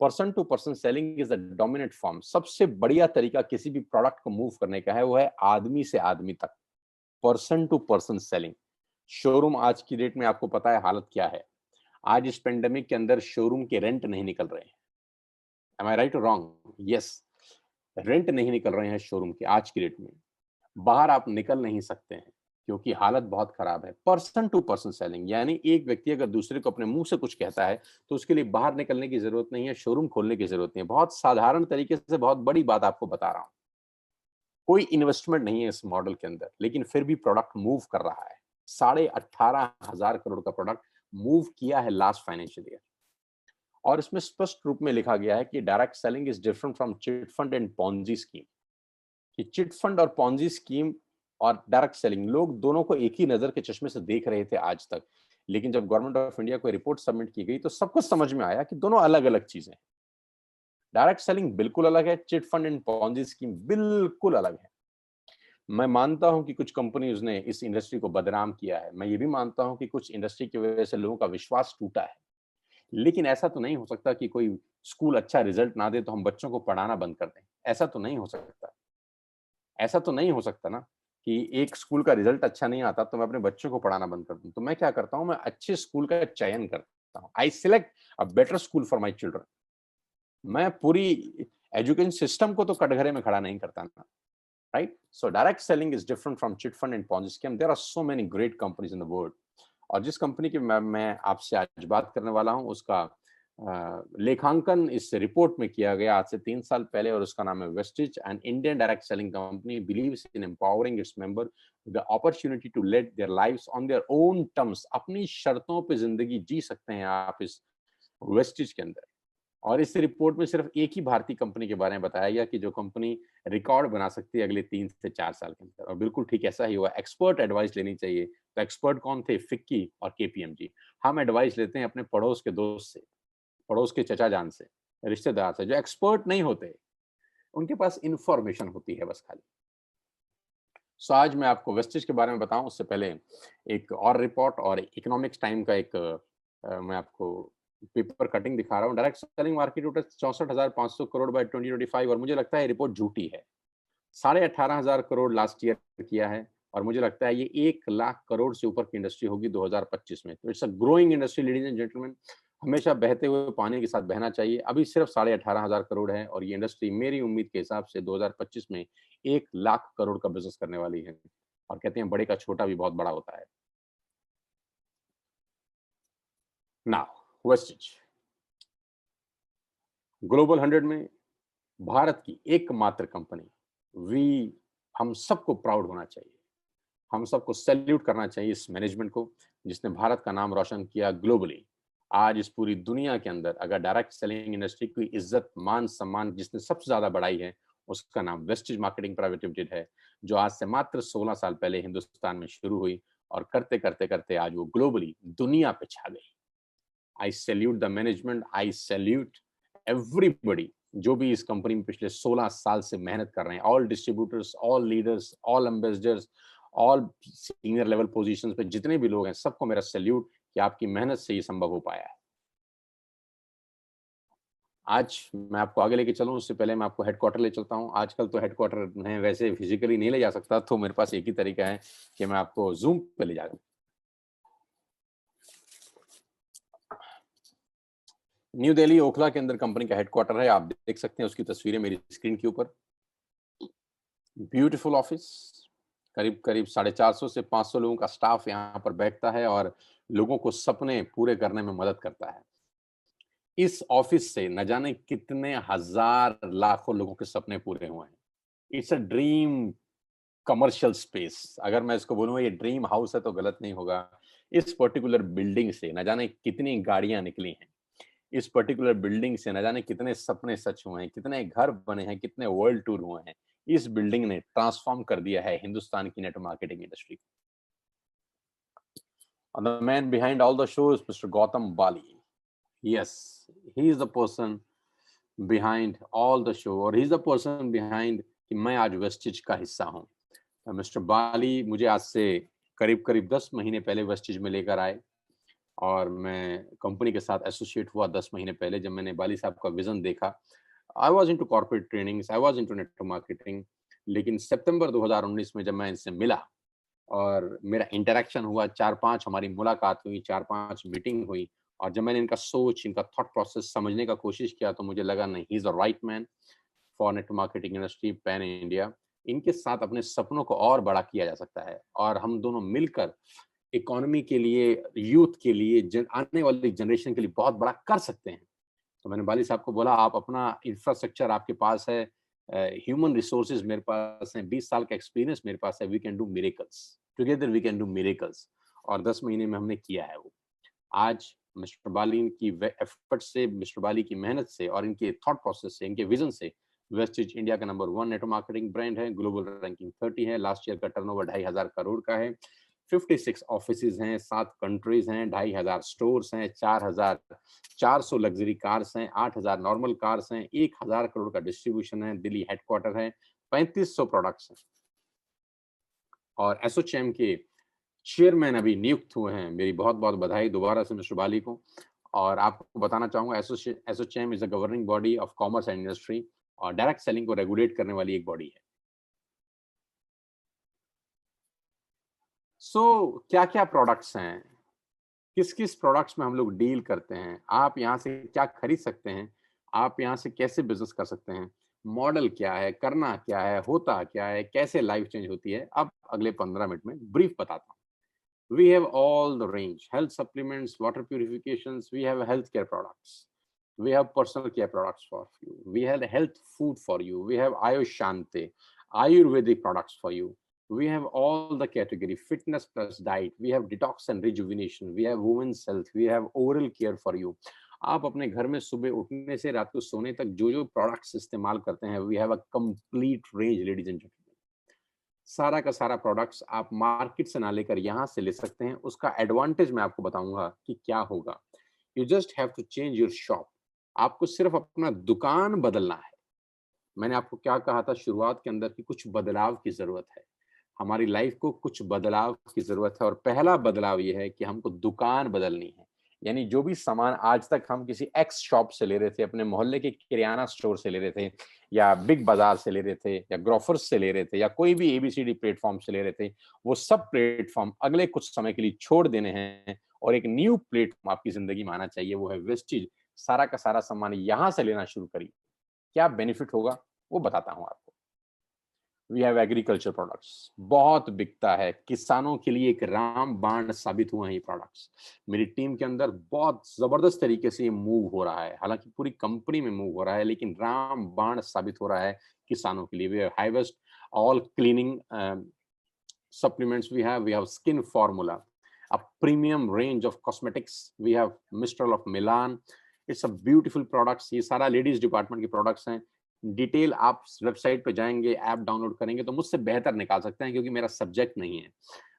Person to person selling is a dominant form. सबसे बढ़िया तरीका किसी भी प्रोडक्ट को मूव करने का है, वो है आदमी से आदमी तक, person to person selling. Showroom आज की डेट में आपको पता है हालत क्या है। आज इस पेंडेमिक के अंदर शोरूम के रेंट नहीं निकल रहे हैं। एम आई राइट और रॉन्ग? यस, रेंट नहीं निकल रहे हैं शोरूम के आज की डेट में। बाहर आप निकल नहीं सकते हैं क्योंकि हालत बहुत खराब है। पर्सन टू पर्सन सेलिंग यानी एक व्यक्ति अगर दूसरे को अपने मुंह से कुछ कहता है तो उसके लिए बाहर निकलने की जरूरत नहीं है, शोरूम खोलने की जरूरत नहीं है। बहुत साधारण तरीके से बहुत बड़ी बात आपको बता रहा हूं। कोई इन्वेस्टमेंट नहीं है इस मॉडल के अंदर, लेकिन फिर भी प्रोडक्ट मूव कर रहा है। 18,500 करोड़ का प्रोडक्ट मूव किया है लास्ट फाइनेंशियल ईयर। और इसमें स्पष्ट रूप में लिखा गया है कि direct selling is different from chit fund and Ponzi scheme. कि चिट फंड और पॉन्जी स्कीम और डायरेक्ट सेलिंग, लोग दोनों को एक ही नजर के चश्मे से देख रहे थे आज तक, लेकिन जब गवर्नमेंट ऑफ इंडिया को रिपोर्ट सबमिट की गई तो सबको समझ में आया कि दोनों अलग अलग चीजें हैं। डायरेक्ट सेलिंग बिल्कुल अलग है, chit fund and Ponzi scheme बिल्कुल अलग है। मैं मानता हूं कि कुछ कंपनीज ने इस इंडस्ट्री को बदनाम किया है, मैं ये भी मानता हूं कि कुछ इंडस्ट्री की वजह से लोगों का विश्वास टूटा है, लेकिन ऐसा तो नहीं हो सकता कि कोई स्कूल अच्छा रिजल्ट ना दे तो हम बच्चों को पढ़ाना बंद कर दें। ऐसा तो नहीं हो सकता। ऐसा तो नहीं हो सकता ना कि एक स्कूल का रिजल्ट अच्छा नहीं आता तो मैं अपने बच्चों को पढ़ाना बंद कर दूं। तो मैं क्या करता हूं, मैं अच्छे स्कूल का चयन करता हूं। आई select a better school for my children. मैं पूरी एजुकेशन सिस्टम को तो कटघरे में खड़ा नहीं करता ना, right? So direct selling is different from chit fund and Ponzi scheme. There are so many great companies in the world. और जिस कंपनी की मैं आपसे आज बात करने वाला हूं, उसका लेखांकन इस रिपोर्ट में किया गया आज से 3 साल पहले, और उसका नाम है Vestige. And Indian direct selling company believes in empowering its member the opportunity to let their lives on their own terms. अपनी शर्तों पे जिंदगी जी सकते हैं आप इस वेस्टिज के अंदर। और इस रिपोर्ट में सिर्फ एक ही भारतीय कंपनी के बारे में बताया गया कि जो कंपनी रिकॉर्ड बना सकती है अगले 3 से 4 साल के अंदर, और बिल्कुल ठीक ऐसा ही हुआ। एक्सपर्ट एडवाइस लेनी चाहिए, तो एक्सपर्ट कौन थे? फिक्की और केपीएमजी। हम एडवाइस लेते हैं अपने पड़ोस के दोस्त से, पड़ोस के चचा जान से, रिश्तेदार से, जो एक्सपर्ट नहीं होते, उनके पास इंफॉर्मेशन होती है बस खाली। सो आज मैं आपको वेस्टेज के बारे में बताऊं, उससे पहले एक और रिपोर्ट और इकोनॉमिक्स टाइम का एक मैं आपको पेपर कटिंग दिखा रहा हूँ। Direct selling market total 64,500 crore by 2025, और मुझे लगता है रिपोर्ट झूठी है। 18,500 करोड़ लास्ट ईयर किया है, और मुझे लगता है ये 1 लाख करोड़ से ऊपर की इंडस्ट्री होगी 2025 में। तो it's a growing industry ladies and gentleman. हमेशा बहते हुए पानी के साथ बहना चाहिए। अभी सिर्फ 18,500 करोड़ है, और ये इंडस्ट्री मेरी उम्मीद के हिसाब से 2025 में 1 लाख करोड़ का बिजनेस करने वाली है। और कहते हैं बड़े का छोटा भी बहुत बड़ा होता है। नाउ वेस्टेज ग्लोबल 100 में भारत की एकमात्र कंपनी। वी हम सबको प्राउड होना चाहिए, हम सबको सैल्यूट करना चाहिए इस मैनेजमेंट को, जिसने भारत का नाम रोशन किया ग्लोबली। आज इस पूरी दुनिया के अंदर अगर डायरेक्ट सेलिंग इंडस्ट्री की इज्जत मान सम्मान जिसने सबसे ज्यादा बढ़ाई है, उसका नाम वेस्टेज मार्केटिंग प्राइवेट लिमिटेड है, जो आज से मात्र 16 साल पहले हिंदुस्तान में शुरू हुई, और करते करते करते आज वो ग्लोबली दुनिया पे छा गई। आई salute the management, I salute everybody जो भी इस कंपनी में पिछले 16 साल से मेहनत कर रहे हैं। All distributors, all leaders, all ambassadors, all senior level positions पे जितने भी लोग हैं, सबको मेरा सैल्यूट कि आपकी मेहनत से ये संभव हो पाया है। आज मैं आपको आगे लेके चलूं, उससे पहले मैं आपको हेडक्वार्टर ले चलता हूं। आजकल तो हेडक्वार्टर में वैसे फिजिकली नहीं ले जा सकता, तो मेरे पास एक ही तरीका है कि मैं आपको जूम पे ले जाऊं। न्यू दिल्ली ओखला के अंदर कंपनी का हेडक्वार्टर है। आप देख सकते हैं उसकी तस्वीरें मेरी स्क्रीन के ऊपर। ब्यूटीफुल ऑफिस, करीब करीब 450 से 500 लोगों का स्टाफ यहाँ पर बैठता है और लोगों को सपने पूरे करने में मदद करता है। इस ऑफिस से न जाने कितने हजार लाखों लोगों के सपने पूरे हुए हैं। It's a dream commercial space. अगर मैं इसको बोलूंगा ये ड्रीम हाउस है तो गलत नहीं होगा। इस पर्टिकुलर बिल्डिंग से न जाने कितनी गाड़ियां निकली हैं, इस पर्टिकुलर बिल्डिंग से न जाने कितने सपने सच हुए हैं, कितने घर बने हैं, कितने वर्ल्ड टूर हुए हैं। इस बिल्डिंग ने ट्रांसफॉर्म कर दिया है हिंदुस्तान की network marketing industry. And the man behind all the show is Mr. Gautam Bali. Yes, he is the person behind all the show, और he is the person behind कि मैं आज वेस्टिज का हिस्सा हूँ। मिस्टर बाली मुझे आज से करीब करीब 10 महीने पहले वेस्टिज में लेकर आए, और मैं कंपनी के साथ एसोसिएट हुआ 10 महीने पहले जब मैंने बाली साहब का विजन देखा। I was in to corporate trainings, I was in to network marketing, लेकिन सितंबर 2019 में जब मैं इनसे मिला और मेरा इंटरेक्शन हुआ, 4-5 हमारी मुलाकात हुई, 4-5 मीटिंग हुई, और जब मैंने इनका सोच, इनका थॉट प्रोसेस समझने का कोशिश किया, तो मुझे लगा नहीं, he is the right man for network marketing industry pan India. इनके साथ अपने सपनों को और बड़ा किया जा सकता है, और हम दोनों मिलकर इकोनॉमी के लिए, यूथ के लिए, आने वाली जनरेशन के लिए बहुत बड़ा कर सकते हैं। तो मैंने बाली साहब को बोला, आप अपना इंफ्रास्ट्रक्चर आपके पास है, ह्यूमन रिसोर्सेज मेरे पास है, 20 साल का एक्सपीरियंस मेरे पास है, we can do miracles together, we can do miracles. और 10 महीने में हमने किया है वो। आज मिस्टर बाली की एफर्ट से, मिस्टर बाली की मेहनत से, और इनके थॉट प्रोसेस से, इनके विजन से वेस्टिज इंडिया का नंबर 1 नेटवर्क मार्केटिंग ब्रांड है। ग्लोबल रैंकिंग 30 है। लास्ट ईयर का टर्नओवर 2,500 करोड़ का है। 56 ऑफिसेज हैं, 7 कंट्रीज हैं, 2500 स्टोर्स हैं, 4400 लग्जरी कार्स हैं, 8000 नॉर्मल कार्स हैं, 1000 करोड़ का डिस्ट्रीब्यूशन है, दिल्ली हेडक्वार्टर है, 3500 प्रोडक्ट्स हैं। और एसोचैम के चेयरमैन अभी नियुक्त हुए हैं। मेरी बहुत बहुत बधाई दोबारा से मिस्टर बाली को। और आपको बताना चाहूंगा, ASSOCHAM is a governing body of commerce and industry और डायरेक्ट सेलिंग को रेगुलेट करने वाली एक बॉडी है। क्या क्या प्रोडक्ट्स हैं, किस किस प्रोडक्ट्स में हम लोग डील करते हैं, आप यहाँ से क्या खरीद सकते हैं, आप यहाँ से कैसे बिजनेस कर सकते हैं, मॉडल क्या है, करना क्या है, होता क्या है, कैसे लाइफ चेंज होती है, अब अगले 15 मिनट में ब्रीफ बताता हूँ। We have all the range: health supplements, water purifications. We have healthcare products. We have personal care products for you. We have health food for you. We have Ayush Shanti, Ayurvedic products for you. We have all the category: fitness plus diet. We have detox and rejuvenation. We have women's health. We have oral care for you. आप अपने घर में सुबह उठने से रात को सोने तक जो जो प्रोडक्ट्स इस्तेमाल करते हैं, we have a complete range ladies and gentleman. सारा का सारा प्रोडक्ट्स आप मार्केट से ना लेकर यहाँ से ले सकते हैं। उसका एडवांटेज मैं आपको बताऊंगा कि क्या होगा। You just have to change your shop. आपको सिर्फ अपना दुकान बदलना है। मैंने आपको क्या कहा था शुरुआत के अंदर कि कुछ बदलाव की जरूरत है। हमारी लाइफ को कुछ बदलाव की जरूरत है और पहला बदलाव ये है कि हमको दुकान बदलनी है। यानी जो भी सामान आज तक हम किसी एक्स शॉप से ले रहे थे, अपने मोहल्ले के किराना स्टोर से ले रहे थे, या बिग बाजार से ले रहे थे, या ग्रोफर्स से ले रहे थे, या कोई भी एबीसीडी प्लेटफॉर्म से ले रहे थे, वो सब प्लेटफॉर्म अगले कुछ समय के लिए छोड़ देने हैं और एक न्यू प्लेटफॉर्म आपकी जिंदगी में आना चाहिए, वो है वेस्टीज। सारा का सारा सामान यहां से लेना शुरू करिए। क्या बेनिफिट होगा वो बताता हूं आपको। वी हैव एग्रीकल्चर प्रोडक्ट्स, बहुत बिकता है, किसानों के लिए एक रामबाण साबित हुए हैं ये प्रोडक्ट्स। मेरी टीम के अंदर बहुत जबरदस्त तरीके से ये मूव हो रहा है, हालांकि पूरी कंपनी में मूव हो रहा है, लेकिन रामबाण साबित हो रहा है किसानों के लिए। We have highest all cleaning supplements. We have skin formula, a premium range of cosmetics. We have Mistral of Milan. It's a beautiful products. ये सारा लेडीज डिपार्टमेंट के प्रोडक्ट्स हैं। डिटेल आप वेबसाइट पे जाएंगे, ऐप डाउनलोड करेंगे तो मुझसे बेहतर निकाल सकते हैं, क्योंकि मेरा सब्जेक्ट नहीं है।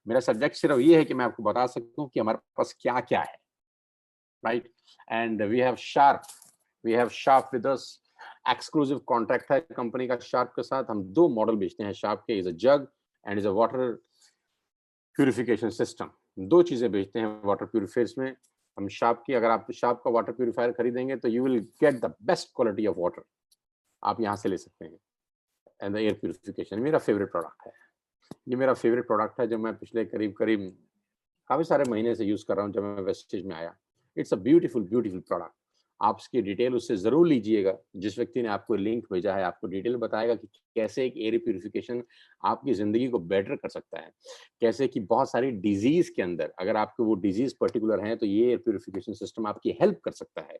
मेरा सब्जेक्ट सिर्फ ये है कि मैं आपको बता सकता हूँ कि हमारे पास क्या क्या है, right. And we have Sharp with us. Exclusive contract है कंपनी का शार्प के साथ। हम 2 मॉडल बेचते हैं शार्प के, is a jug and is a water purification system. 2 चीजें बेचते हैं वाटर प्यूरिफायर्स में हम शार्प की। अगर आप शार्प का वाटर प्यूरिफायर खरीदेंगे तो you will get the best quality of water, आप यहाँ से ले सकते हैं। एंड द एयर प्यूरिफिकेशन मेरा फेवरेट प्रोडक्ट है। ये मेरा फेवरेट प्रोडक्ट है जो मैं पिछले करीब काफी सारे महीने से यूज कर रहा हूँ जब मैं वेस्टेज में आया। It's a beautiful product. आप इसकी डिटेल उससे जरूर लीजिएगा। जिस व्यक्ति ने आपको लिंक भेजा है आपको डिटेल बताएगा कि कैसे एक एयर प्यूरिफिकेशन आपकी जिंदगी को बेटर कर सकता है। कैसे कि बहुत सारी डिजीज के अंदर अगर आपको वो डिजीज पर्टिकुलर है तो ये एयर प्यूरिफिकेशन सिस्टम आपकी हेल्प कर सकता है।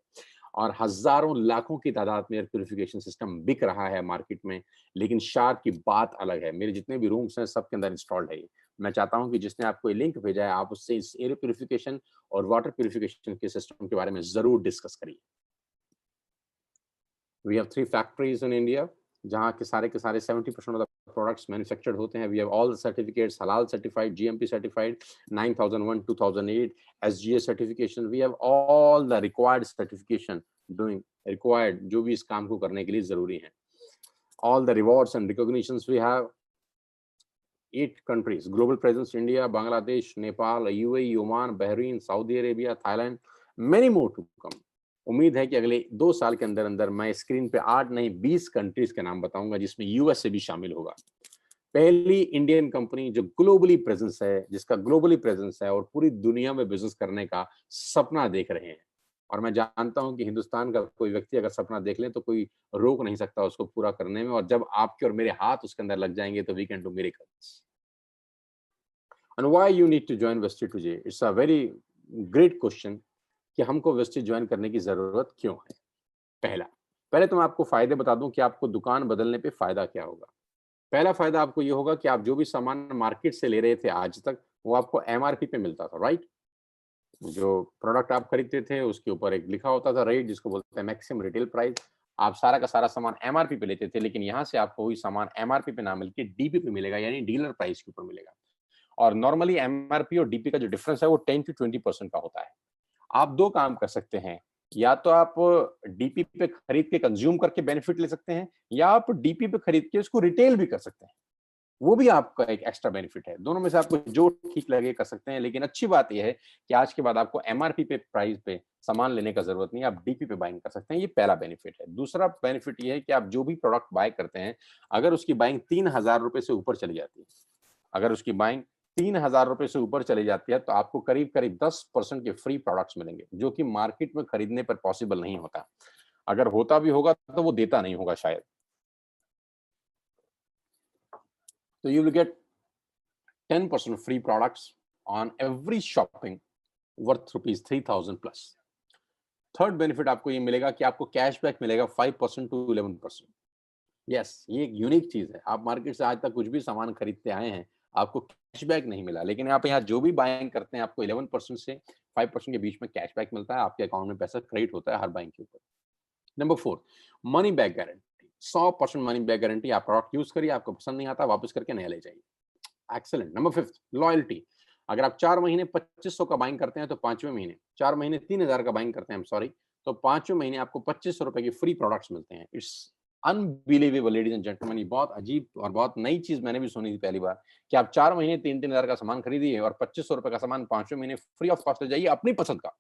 और हजारों लाखों की तादाद में एयर प्यूरिफिकेशन सिस्टम बिक रहा है मार्केट में, लेकिन शार्प की बात अलग है। मेरे जितने भी रूम्स हैं सबके अंदर इंस्टॉल्ड है। मैं चाहता हूं कि जिसने आपको ये लिंक भेजा है आप उससे इस एयर प्यूरिफिकेशन और वाटर प्यूरिफिकेशन के सिस्टम के बारे में जरूर डिस्कस करिए। We have 3 factories in India जहां के सारे 70% ऑफ द प्रोडक्ट्स मैन्युफैक्चर्ड होते हैं। We have all the certificates, halal certified, GMP certified, 9001 2008 SGA certification. We have all the required certification doing required जो भी इस काम को करने के लिए जरूरी है। All the rewards and recognitions we have. 8 countries global presence: India, Bangladesh, Nepal, UAE, Oman, Bahrain, Saudi Arabia, Thailand, many more to come। उम्मीद है कि अगले 2 साल के अंदर अंदर मैं स्क्रीन पे 8 नहीं 20 कंट्रीज के नाम बताऊंगा जिसमें यूएसए भी शामिल होगा। पहली इंडियन कंपनी जो ग्लोबली प्रेजेंस है, जिसका ग्लोबली प्रेजेंस है और पूरी दुनिया में बिजनेस करने का सपना देख रहे हैं। और मैं जानता हूं कि हिंदुस्तान का कोई व्यक्ति अगर सपना देख ले तो कोई रोक नहीं सकता उसको पूरा करने में। और जब आपके और मेरे हाथ उसके अंदर लग जाएंगे तो we can do miracles. And why you need to join Vestige today? It's a very great question कि हमको वेस्टेज ज्वाइन करने की जरूरत क्यों है। पहले तो मैं आपको फायदे बता दूं कि आपको दुकान बदलने पे फायदा क्या होगा। पहला फायदा आपको ये होगा कि आप जो भी सामान मार्केट से ले रहे थे आज तक वो आपको एमआरपी पे मिलता था, राइट। जो प्रोडक्ट आप खरीदते थे उसके ऊपर एक लिखा होता था रेट, जिसको बोलते हैं मैक्सिमम रिटेल प्राइस। आप सारा का सारा सामान एमआरपी पे लेते थे, लेकिन यहाँ से आपको वही सामान एमआरपी पे ना मिलकर डीपी पे मिलेगा, यानी डीलर प्राइस के ऊपर मिलेगा। और नॉर्मली एमआरपी और डीपी का जो डिफरेंस है वो 10 to 20% का होता है। आप दो काम कर सकते हैं, या तो आप डीपी पे खरीद के कंज्यूम करके बेनिफिट ले सकते हैं, या आप डीपी पे खरीद के उसको रिटेल भी कर सकते हैं, वो भी आपका एक एक्स्ट्रा बेनिफिट है। दोनों में से आपको जो ठीक लगे कर सकते हैं, लेकिन अच्छी बात यह है कि आज के बाद आपको एमआरपी पे प्राइस पे सामान लेने का जरूरत नहीं है, आप डीपी पे बाइंग कर सकते हैं। ये पहला बेनिफिट है। दूसरा बेनिफिट ये है कि आप जो भी प्रोडक्ट बाय करते हैं, अगर उसकी बाइंग 3,000 रुपए से ऊपर चली जाती है, अगर उसकी बाइंग 3,000 रुपए से ऊपर चली जाती है, तो आपको करीब करीब 10% के फ्री प्रोडक्ट्स मिलेंगे, जो कि मार्केट में खरीदने पर पॉसिबल नहीं होता। अगर होता भी होगा तो वो देता नहीं होगा शायद। तो you will get 10% free products on every shopping worth ₹3,000 plus. Third benefit आपको ये मिलेगा कि आपको कैशबैक मिलेगा 5% to 11%। यस, ये एक यूनिक चीज है। आप मार्केट से आज तक कुछ भी सामान खरीदते आए हैं, आपको कैशबैक नहीं मिला, लेकिन आप यहाँ जो भी बाइंग करते हैं आपको 11% से 5% के बीच में कैशबैक मिलता है, आपके अकाउंट में पैसा क्रेडिट होता है हर बाइंग के ऊपर। Number 4, money back guarantee. 100% money back guarantee. आप प्रोडक्ट यूज करिए, आपको पसंद नहीं आता, वापस करके नया ले जाइए। एक्सेलेंट। Number 5, loyalty. अगर आप 4 महीने 2500 का बाइंग करते हैं, तो 5वें महीने 4 महीने 3000 का बाइंग करते हैं, सॉरी, तो 5वें महीने आपको 2500 रुपए के फ्री प्रोडक्ट्स मिलते हैं। It's unbelievable ladies and gentleman. ये बहुत अजीब और बहुत नई चीज मैंने भी सुनी थी पहली बार, कि आप 4 महीने 3-3000 का सामान खरीदिए और 2500 रुपए का सामान 5वें महीने फ्री ऑफ कॉस्ट ले जाइए अपनी पसंद का।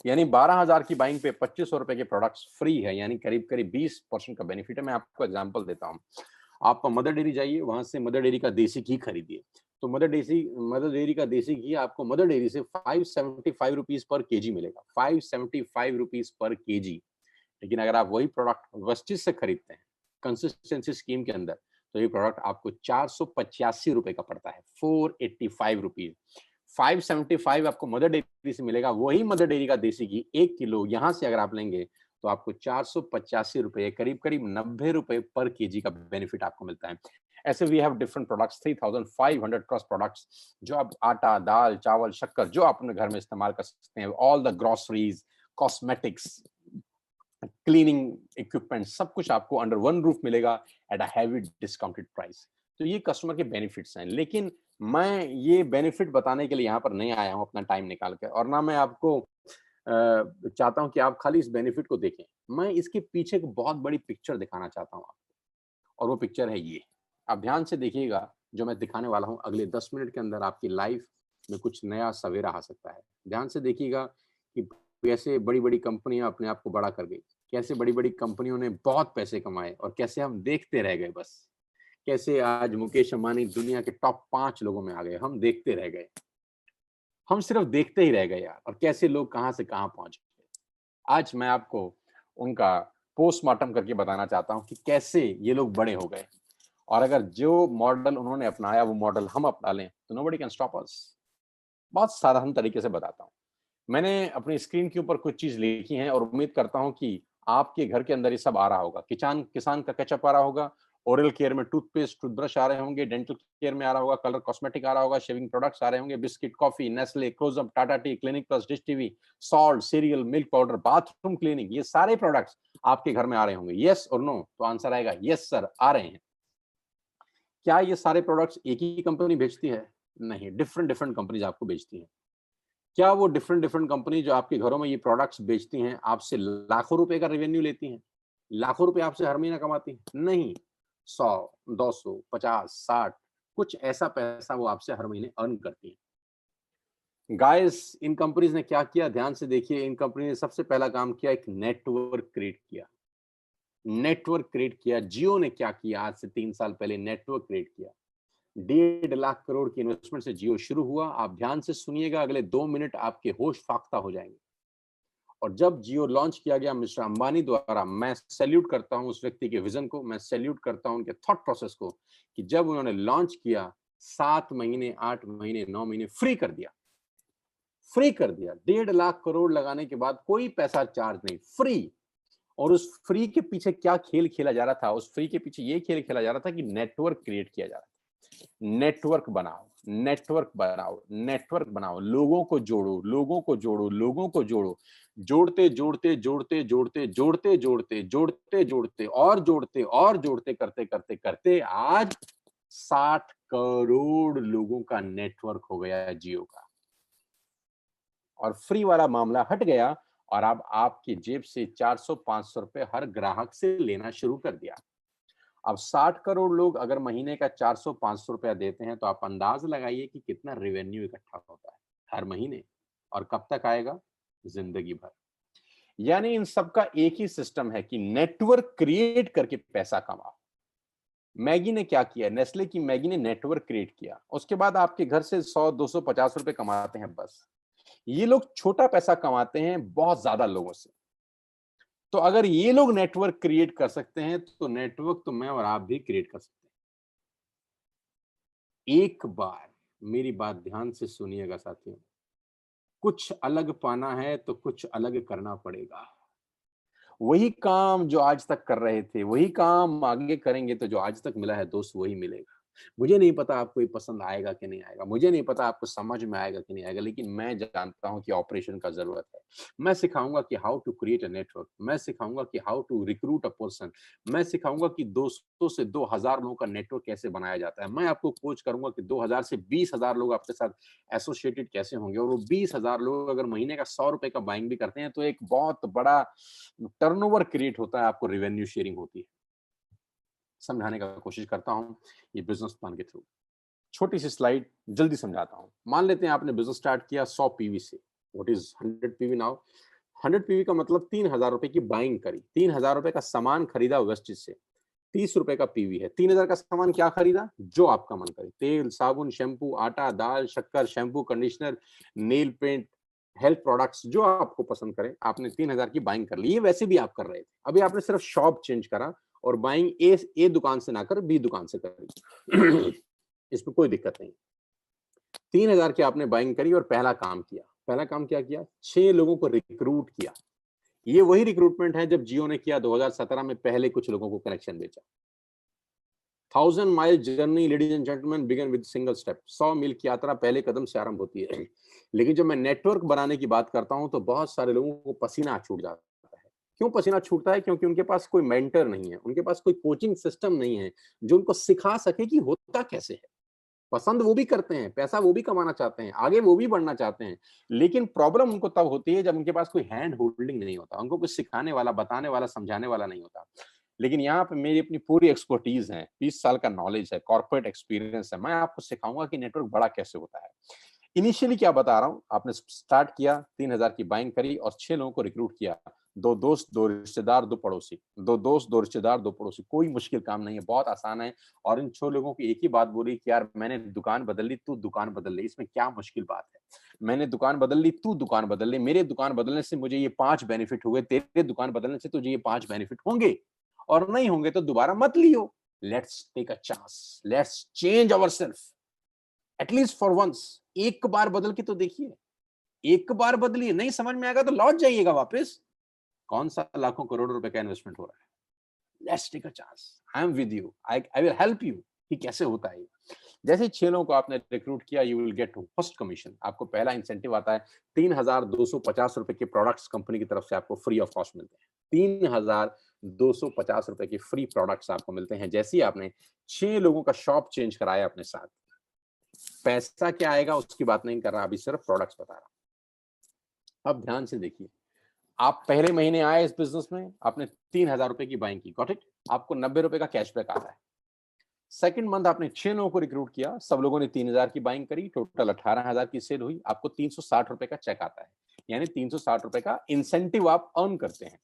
यानी 12,000 की बाइंग पे 2500 रुपए के प्रोडक्ट्स फ्री है, यानी करीब करीब 20% का बेनिफिट है। मैं आपको एग्जांपल देता हूँ। आप मदर डेयरी जाइए, वहां से मदर डेयरी का देसी घी खरीदिए, तो मदर डेयरी का देसी घी आपको मदर डेयरी से 575 रुपीज पर केजी मिलेगा। 575 रुपीज पर केजी। लेकिन अगर आप वही प्रोडक्ट वेस्टिज से खरीदते हैं कंसिस्टेंसी स्कीम के अंदर, तो ये प्रोडक्ट आपको 485 रुपए का पड़ता है। 485 रुपीज। 575 आपको मदर डेयरी से मिलेगा, वही मदर डेयरी का देसी घी 1 किलो यहां से अगर आप लेंगे तो आपको 485 रुपए, करीब करीब 90 रुपए पर केजी का बेनिफिट आपको मिलता है। ऐसे we have different products, 3500 plus products, जो आप आटा, दाल, चावल, शक्कर, जो आप अपने घर में इस्तेमाल कर सकते हैं, all the groceries, cosmetics, cleaning equipment, सब कुछ आपको अंडर वन रूफ मिलेगा at a heavy discounted price. तो ये कस्टमर के बेनिफिट्स हैं। लेकिन मैं ये बेनिफिट बताने के लिए यहाँ पर नहीं आया हूँ अपना टाइम निकाल कर, और ना मैं आपको चाहता हूँ कि आप खाली इस बेनिफिट को देखें। मैं इसके पीछे एक बहुत बड़ी पिक्चर दिखाना चाहता हूँ आपको, और वो पिक्चर है ये। आप ध्यान से देखिएगा, जो मैं दिखाने वाला हूँ अगले 10 मिनट के अंदर आपकी लाइफ में कुछ नया सवेरा आ सकता है। ध्यान से देखिएगा कि कैसे बड़ी बड़ी कंपनियां अपने आप को बड़ा कर गई, कैसे बड़ी बड़ी कंपनियों ने बहुत पैसे कमाए और कैसे हम देखते रह गए बस। कैसे आज मुकेश अंबानी दुनिया के टॉप 5 लोगों में आ गए, हम देखते रह गए, हम सिर्फ देखते ही रह गए यार। और कैसे लोग कहां से कहां पहुंच गए। आज मैं आपको उनका पोस्टमार्टम करके बताना चाहता हूं कि कैसे ये लोग बड़े हो गए, और अगर जो मॉडल उन्होंने अपनाया वो मॉडल हम अपना लें तो नोबडी कैन स्टॉप अस। बहुत साधारण तरीके से बताता हूं। मैंने अपनी स्क्रीन के ऊपर कुछ चीज लिखी है और उम्मीद करता हूं कि आपके घर के अंदर ये सब आ रहा होगा। किसान का केचप आ रहा होगा, ओरल केयर में टूथपेस्ट, टूथब्रश आ रहे होंगे, डेंटल केयर में आ रहा होगा, कलर कॉस्मेटिक आ रहा होगा, शेविंग प्रोडक्ट्स आ रहे होंगे, biscuit, coffee, Nestle, Closeup, Tata tea, Clinic Plus, Dish TV, salt, cereal, milk powder, bathroom cleaning, ये सारे प्रोडक्ट्स आपके घर में आ रहे होंगे। यस और नो? तो आंसर आएगा यस सर, आ रहे हैं। क्या ये सारे प्रोडक्ट्स एक ही कंपनी बेचती है? नहीं, डिफरेंट डिफरेंट कंपनीज आपको बेचती हैं। क्या वो डिफरेंट डिफरेंट कंपनी जो आपके घरों में ये प्रोडक्ट्स बेचती हैं आपसे लाखों रुपए का रेवेन्यू लेती हैं? लाखों रुपए आपसे हर महीना कमाती हैं? नहीं, 100, 200, 50, 60, कुछ ऐसा पैसा वो आपसे हर महीने अर्न करती हैं। गाइस, इन कंपनीज ने क्या किया, ध्यान से देखिए। इन कंपनी ने सबसे पहला काम किया, एक नेटवर्क क्रिएट किया। नेटवर्क क्रिएट किया। जियो ने क्या किया, आज से 3 साल पहले नेटवर्क क्रिएट किया। 1.5 लाख करोड़ की इन्वेस्टमेंट से जियो शुरू हुआ। आप ध्यान से सुनिएगा, अगले 2 मिनट आपके होश फाख्ता हो जाएंगे। और जब जियो लॉन्च किया गया मिस्टर अंबानी द्वारा, मैं सैल्यूट करता हूं उस व्यक्ति के विजन को, मैं सैल्यूट करता हूं उनके थॉट प्रोसेस को, कि जब उन्होंने लॉन्च किया 7 महीने, 8 महीने, 9 महीने फ्री कर दिया। फ्री कर दिया। 1.5 लाख करोड़ लगाने के बाद कोई पैसा चार्ज नहीं, फ्री। और उस फ्री के पीछे क्या खेल खेला जा रहा था? उस फ्री के पीछे ये खेल खेला जा रहा था कि नेटवर्क क्रिएट किया जा रहा था। नेटवर्क बनाओ, नेटवर्क बनाओ, नेटवर्क बनाओ, लोगों को जोड़ो, लोगों को जोड़ो, लोगों को जोड़ो। जोड़ते जोड़ते जोड़ते जोड़ते जोड़ते जोड़ते जोड़ते जोड़ते और जोड़ते और जोड़ते करते करते करते आज 60 करोड़ लोगों का नेटवर्क हो गया है जियो का, और फ्री वाला मामला हट गया, और अब आपकी जेब से 400-500 रुपए हर ग्राहक से लेना शुरू कर दिया। अब 60 करोड़ लोग अगर महीने का 400-500 रुपया देते हैं, तो आप अंदाज लगाइए कि कितना रेवेन्यू इकट्ठा होता है हर महीने, और कब तक आएगा? जिंदगी भर। यानी इन सबका एक ही सिस्टम है कि नेटवर्क क्रिएट करके पैसा कमाओ। मैगी ने क्या किया? नेस्ले की मैगी ने नेटवर्क क्रिएट किया, उसके बाद आपके घर से 100, 200, 50 रुपए कमाते हैं बस। ये लोग छोटा पैसा कमाते हैं बहुत ज्यादा लोगों से। तो अगर ये लोग नेटवर्क क्रिएट कर सकते हैं, तो नेटवर्क तो मैं और आप भी क्रिएट कर सकते हैं। एक बार मेरी बात ध्यान से सुनिएगा साथियों, कुछ अलग पाना है तो कुछ अलग करना पड़ेगा। वही काम जो आज तक कर रहे थे, वही काम आगे करेंगे, तो जो आज तक मिला है दोस्त वही मिलेगा। मुझे नहीं पता आपको ये पसंद आएगा कि नहीं आएगा, मुझे नहीं पता आपको समझ में आएगा कि नहीं आएगा, लेकिन मैं जानता हूँ कि ऑपरेशन का ज़रूरत है। मैं सिखाऊँगा कि how to create a network, मैं सिखाऊँगा कि how to recruit a person, मैं सिखाऊँगा कि 200 से 2000 लोगों का नेटवर्क कैसे बनाया जाता है। मैं आपको कोच करूँगा कि 2000 से 20000 लोग आपके साथ एसोसिएटेड कैसे होंगे, और वो 20000 लोग अगर महीने का ₹100 का बाइंग भी करते हैं, तो एक बहुत बड़ा टर्नओवर क्रिएट होता है, आपको रेवेन्यू शेयरिंग होती है। समझाने का कोशिश करता हूँ ये बिजनेस प्लान के थ्रू। छोटी सी स्लाइड जल्दी समझाता हूँ। मान लेते हैं आपने बिजनेस स्टार्ट किया 100 पीवी से। What is 100 PV now? 100 PV का मतलब 3000 रुपए की बाइंग करी, 3000 रुपए का सामान खरीदा वेस्टेज से, 30 रुपए का पीवी है। 3000 का सामान क्या खरीदा? जो आपका मन करे, तेल, साबुन, शैम्पू, आटा, दाल, शक्कर, shampoo, conditioner, nail paint, health products, जो आपको पसंद करे, आपने 3000 की बाइंग कर ली। ये वैसे भी आप कर रहे थे, अभी आपने सिर्फ शॉप चेंज करा और बाइंग ए दुकान से ना कर बी दुकान से करी। इसमें कोई दिक्कत नहीं। 3000 की आपने बाइंग करी और पहला काम किया। पहला काम क्या किया? 6 लोगों को रिक्रूट किया। ये वही रिक्रूटमेंट है जब जियो ने किया 2017 में, पहले कुछ लोगों को कनेक्शन बेचा। 1000 mile journey ladies and gentleman begin with single step. 100 मील की यात्रा पहले कदम से आरंभ होती है। लेकिन जब मैं नेटवर्क बनाने की बात करता हूं, तो बहुत सारे लोगों को पसीना छूट जाता है। क्यों पसीना छूटता है? क्योंकि उनके पास कोई मेंटर नहीं है, उनके पास कोई कोचिंग सिस्टम नहीं है जो उनको सिखा सके कि होता कैसे है। पसंद वो भी करते हैं, पैसा वो भी कमाना चाहते हैं, आगे वो भी बढ़ना चाहते हैं, लेकिन प्रॉब्लम उनको तब होती है जब उनके पास कोई हैंड होल्डिंग नहीं होता, उनको कुछ सिखाने वाला, बताने वाला, समझाने वाला नहीं होता। लेकिन यहाँ पे मेरी अपनी पूरी एक्सपर्टीज है, 20 साल का नॉलेज है, कॉर्पोरेट एक्सपीरियंस है। मैं आपको सिखाऊंगा कि नेटवर्क बड़ा कैसे होता है। इनिशियली क्या बता रहा हूँ, आपने स्टार्ट किया, 3000 की बाइंग करी और 6 लोगों को रिक्रूट किया। 2 दोस्त, 2 रिश्तेदार, 2 पड़ोसी। 2 दोस्त, 2 रिश्तेदार, 2 पड़ोसी। कोई मुश्किल काम नहीं है, बहुत आसान है। और इन 6 लोगों की एक ही बात बोली कि यार मैंने दुकान बदल ली, तू दुकान बदल ले, इसमें क्या मुश्किल बात है? मैंने दुकान बदल ली, तू दुकान बदल ले, मेरे दुकान बदलने से मुझे ये 5 बेनिफिट हुए, तेरे दुकान बदलने से तुझे ये 5 बेनिफिट होंगे, और नहीं होंगे तो दोबारा मत लियो। Let's take a chance, let's change ourselves at least for once. एक बार बदल के तो देखिए, एक बार बदलिए, नहीं समझ में आएगा तो लौट जाइएगा वापस। कौन सा लाखों करोड़ों रुपए का इन्वेस्टमेंट हो रहा है? Let's take a chance, I am with you, I will help you कि कैसे होता है। जैसे ही 6 लोगों को आपने रिक्रूट किया, you will get first commission. आपको पहला इंसेंटिव आता है, 3250 रुपए के प्रोडक्ट्स कंपनी की तरफ से आपको फ्री ऑफ कॉस्ट मिलते हैं। 3250 रुपए के फ्री प्रोडक्ट्स आपको मिलते हैं जैसे ही आपने 6 लोगों का शॉप चेंज कराया अपने साथ। पैसा क्या आएगा उसकी बात नहीं कर रहा, अभी सिर्फ प्रोडक्ट्स बता रहा। अब ध्यान से देखिए, आप पहले महीने आए इस बिजनेस में, आपने 3000 रुपए की बाइंग की, गॉट इट? आपको 90 रुपए का कैशबैक आता है। सेकंड मंथ आपने 6 लोगों को रिक्रूट किया, सब लोगों ने 3000 की बाइंग करी, टोटल 18000 की सेल हुई, आपको 360 रुपए का चेक आता है। यानी 360 रुपए का इंसेंटिव आप अर्न करते हैं।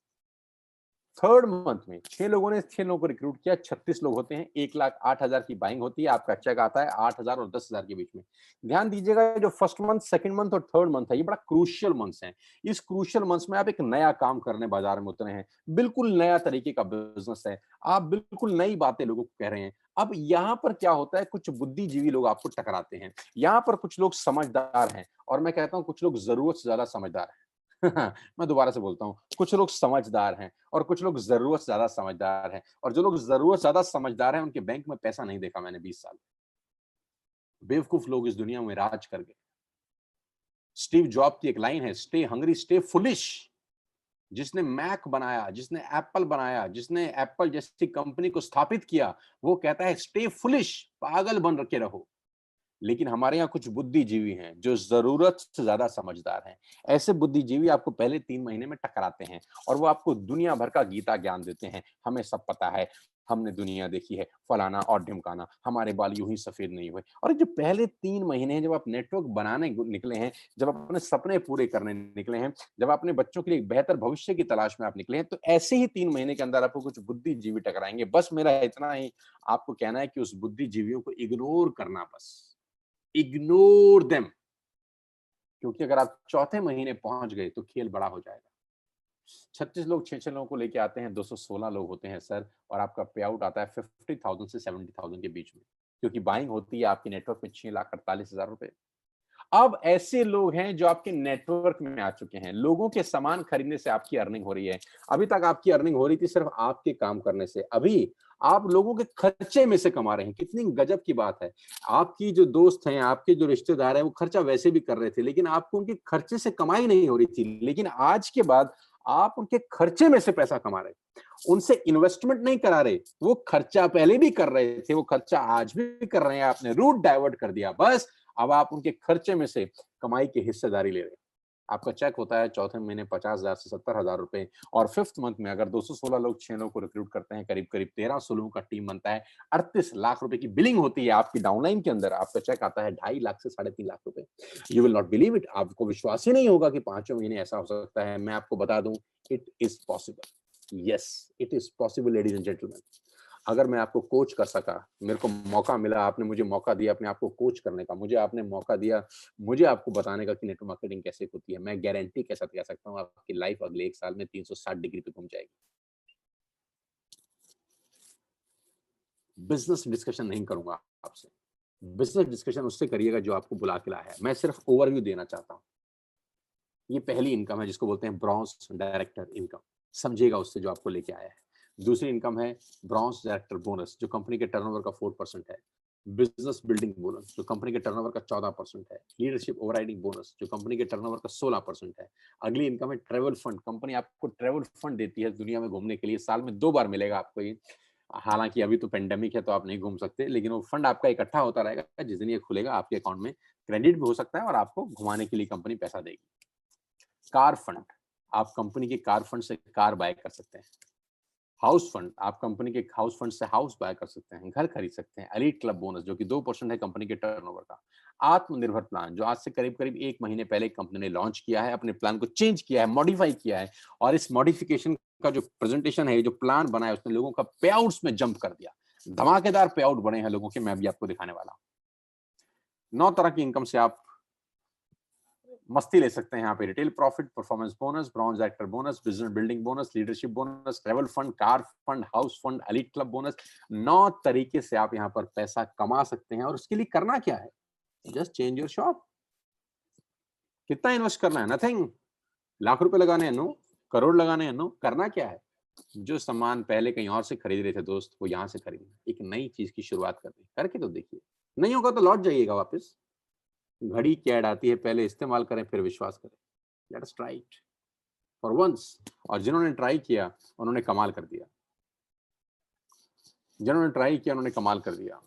थर्ड मंथ में 6 लोगों ने 6 लोगों को रिक्रूट किया, 36 लोग होते हैं, 1,08,000 की बाइंग होती है, आपका चेक आता है 8000 और 10,000 के बीच में। ध्यान दीजिएगा, जो फर्स्ट मंथ, सेकंड मंथ और थर्ड मंथ है, ये बड़ा क्रूशियल मंथ्स है। इस क्रूशियल मंथ्स में आप एक नया काम करने बाजार में उतरे हैं, बिल्कुल नया तरीके का बिजनेस है, आप बिल्कुल नई बातें लोगों को कह रहे हैं। अब यहाँ पर क्या होता है, कुछ बुद्धिजीवी लोग आपको टकराते हैं, यहाँ पर कुछ लोग समझदार हैं, और मैं कहता हूँ कुछ लोग जरूरत से ज्यादा समझदार हैं। मैं दोबारा से बोलता हूँ, कुछ लोग समझदार हैं और कुछ लोग जरूरत से ज्यादा समझदार हैं, और जो लोग जरूरत से ज्यादा समझदार हैं उनके बैंक में पैसा नहीं देखा मैंने 20 साल। बेवकूफ लोग इस दुनिया में राज कर गए। स्टीव जॉब की एक लाइन है, स्टे हंग्री स्टे फुलिश। जिसने मैक बनाया, जिसने एप्पल बनाया, जिसने एप्पल जैसी कंपनी को स्थापित किया, वो कहता है स्टे फुलिश, पागल बन के रहो। लेकिन हमारे यहाँ कुछ बुद्धिजीवी हैं जो जरूरत से ज्यादा समझदार हैं। ऐसे बुद्धिजीवी आपको पहले 3 महीने में टकराते हैं और वो आपको दुनिया भर का गीता ज्ञान देते हैं। हमें सब पता है, हमने दुनिया देखी है, फलाना और ढिमकाना, हमारे बाल यूं ही सफेद नहीं हुए। और जो पहले 3 महीने हैं, जब आप नेटवर्क बनाने निकले हैं, जब आप अपने सपने पूरे करने निकले हैं, जब अपने बच्चों के लिए एक बेहतर भविष्य की तलाश में आप निकले हैं, तो ऐसे ही 3 महीने के अंदर आपको कुछ बुद्धिजीवी टकराएंगे। बस मेरा इतना ही आपको कहना है कि उस बुद्धिजीवियों को इग्नोर करना, बस इग्नोर देम। क्योंकि अगर आप चौथे महीने पहुंच गए तो खेल बड़ा हो जाएगा। 36 लोग 6 लोगों को लेके आते हैं, 216 लोग होते हैं सर, और आपका पे आउट आता है 50,000 से 70,000 के बीच में, क्योंकि बाइंग होती है आपके नेटवर्क में 6,48,000 रुपए। अब ऐसे लोग हैं जो आपके नेटवर्क में आ चुके हैं। लोगों के सामान खरीदने से आपकी अर्निंग हो रही है। अभी तक आपकी अर्निंग हो रही थी सिर्फ आपके काम करने से, अभी आप लोगों के खर्चे में से कमा रहे हैं। कितनी गजब की बात है। आपकी जो दोस्त हैं, आपके जो रिश्तेदार हैं, वो खर्चा वैसे भी कर रहे थे, लेकिन आपको उनके खर्चे से कमाई नहीं हो रही थी। लेकिन आज के बाद आप उनके खर्चे में से पैसा कमा रहे हैं, उनसे इन्वेस्टमेंट नहीं करा रहे। वो खर्चा पहले भी कर रहे थे, वो खर्चा आज भी कर रहे हैं, आपने रूट डाइवर्ट कर दिया। बस अब आप उनके खर्चे में से कमाई की हिस्सेदारी ले रहे हैं। आपका चेक होता है चौथे महीने 50,000 से 70,000 रुपए, और फिफ्थ मंथ में अगर 216 लोग 6 लोगों को रिक्रूट करते हैं, करीब करीब 1300 लोगों का टीम बनता है, 38 लाख रुपए की बिलिंग होती है आपकी डाउनलाइन के अंदर। आपका चेक आता है 2.5 लाख से 3.5 लाख रुपए। You will not believe it. आपको विश्वास ही नहीं होगा कि 5वें महीने ऐसा हो सकता है। मैं आपको बता दूं, it is possible. Yes, it is possible ladies and gentleman. अगर मैं आपको कोच कर सका, मेरे को मौका मिला, आपने मुझे मौका दिया अपने आप को कोच करने का, मुझे आपने मौका दिया मुझे आपको बताने का कि नेटवर्क मार्केटिंग कैसे होती है, मैं गारंटी के साथ कह सकता हूँ आपकी लाइफ अगले 1 साल में 360 डिग्री पे घूम जाएगी। बिजनेस डिस्कशन नहीं करूंगा आपसे। बिजनेस डिस्कशन उससे करिएगा जो आपको बुला के लाया है। मैं सिर्फ ओवरव्यू देना चाहता हूँ। ये पहली इनकम है जिसको बोलते हैं ब्रॉन्ज डायरेक्टर इनकम, समझिएगा उससे जो आपको लेके आया है। दूसरी इनकम है ब्रॉन्ज डायरेक्टर बोनस, जो कंपनी के टर्नओवर का 4% है। बिजनेस बिल्डिंग बोनस, जो कंपनी के टर्नओवर का 14% है। लीडरशिप ओवरराइडिंग बोनस, जो कंपनी के टर्नओवर का 16% है। अगली इनकम है ट्रेवल फंड, कंपनी आपको ट्रेवल फंड देती है दुनिया में घूमने के लिए, साल में 2 बार मिलेगा आपको ये। हालांकि अभी तो पेंडेमिक है तो आप नहीं घूम सकते, लेकिन वो फंड आपका इकट्ठा होता रहेगा, जिस दिन ये खुलेगा आपके अकाउंट में क्रेडिट भी हो सकता है और आपको घुमाने के लिए कंपनी पैसा देगी। कार फंड, आप कंपनी के कार फंड से कार बाय कर सकते हैं। हाउस फंड, आप कंपनी के हाउस फंड से हाउस बाय कर सकते हैं, घर खरीद सकते हैं। एलीट क्लब बोनस, जो कि 2% है कंपनी के टर्नओवर का। आत्मनिर्भर प्लान, जो आज से करीब करीब 1 महीने पहले कंपनी ने लॉन्च किया है, अपने प्लान को चेंज किया है, मॉडिफाई किया है, और इस मॉडिफिकेशन का जो प्रेजेंटेशन है, जो प्लान बना है, उसने लोगों का पे आउट्स में जंप कर दिया। धमाकेदार पे आउट बने हैं लोगों के, मैं भी आपको दिखाने वाला हूं। 9 तरह की इनकम से आप मस्ती ले सकते हैं यहाँ पे। Retail profit, performance bonus, bronze actor bonus, business building bonus, leadership bonus, travel fund, car fund, house fund, elite club bonus. 9 तरीके से आप यहाँ पर पैसा कमा सकते हैं, और उसके लिए करना क्या है? Just change your shop. कितना इन्वेस्ट करना है? नथिंग। लाख रुपए लगाने हैं? नो। करोड़ लगाने हैं? नो। करना क्या है? जो सामान पहले कहीं और से खरीद रहे थे दोस्त, वो यहाँ से खरीदना। एक नई चीज की शुरुआत करनी, करके तो देखिए। नहीं होगा तो लौट जाइएगा वापस। घड़ी की ऐड आती है, पहले इस्तेमाल करें फिर विश्वास करें। Let us try it for once. और जिन्होंने ट्राई किया उन्होंने कमाल कर दिया। जिन्होंने ट्राई किया उन्होंने कमाल कर दिया।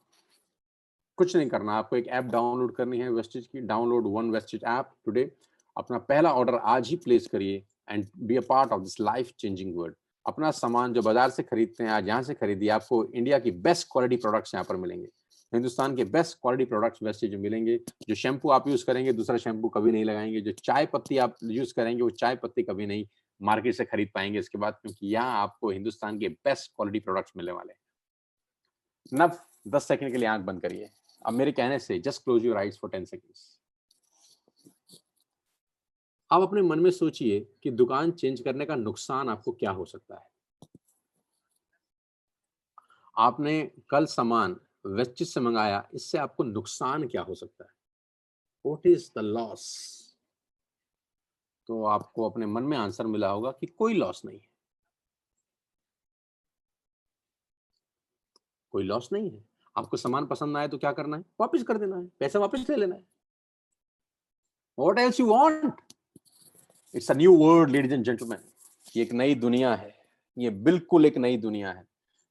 कुछ नहीं करना, आपको एक ऐप डाउनलोड करनी है वेस्टेज की। Download one wastage app today. अपना पहला ऑर्डर आज ही प्लेस करिए and be a part of this life changing world. अपना सामान जो बाजार से खरीदते हैं आज यहाँ से खरीदिए। आपको इंडिया की बेस्ट क्वालिटी प्रोडक्ट्स यहाँ पर मिलेंगे। हिंदुस्तान के बेस्ट क्वालिटी प्रोडक्ट्स वेस्टेज मिलेंगे। जो शैम्पू आप यूज करेंगे दूसरा शैम्पू कभी नहीं लगाएंगे। जो चाय पत्ती आप यूज करेंगे वो चाय पत्ती कभी नहीं मार्केट से खरीद पाएंगे इसके बाद, क्योंकि यहाँ आपको हिंदुस्तान के बेस्ट क्वालिटी प्रोडक्ट्स मिलने वाले हैं। नव 10 सेकंड के लिए आंख बंद करिए। अब मेरे कहने से just close your eyes for 10 seconds. आप अपने मन में सोचिए कि दुकान चेंज करने का नुकसान आपको क्या हो सकता है। आपने कल सामान वेस्टेज से मंगाया, इससे आपको नुकसान क्या हो सकता है? What is the loss? तो आपको अपने मन में आंसर मिला होगा कि कोई लॉस नहीं है। कोई लॉस नहीं है। आपको सामान पसंद ना आए तो क्या करना है? वापस कर देना है, पैसा वापस ले लेना है। What else you want? It's a new world ladies and gentleman. ये एक नई दुनिया है, ये बिल्कुल एक नई दुनिया है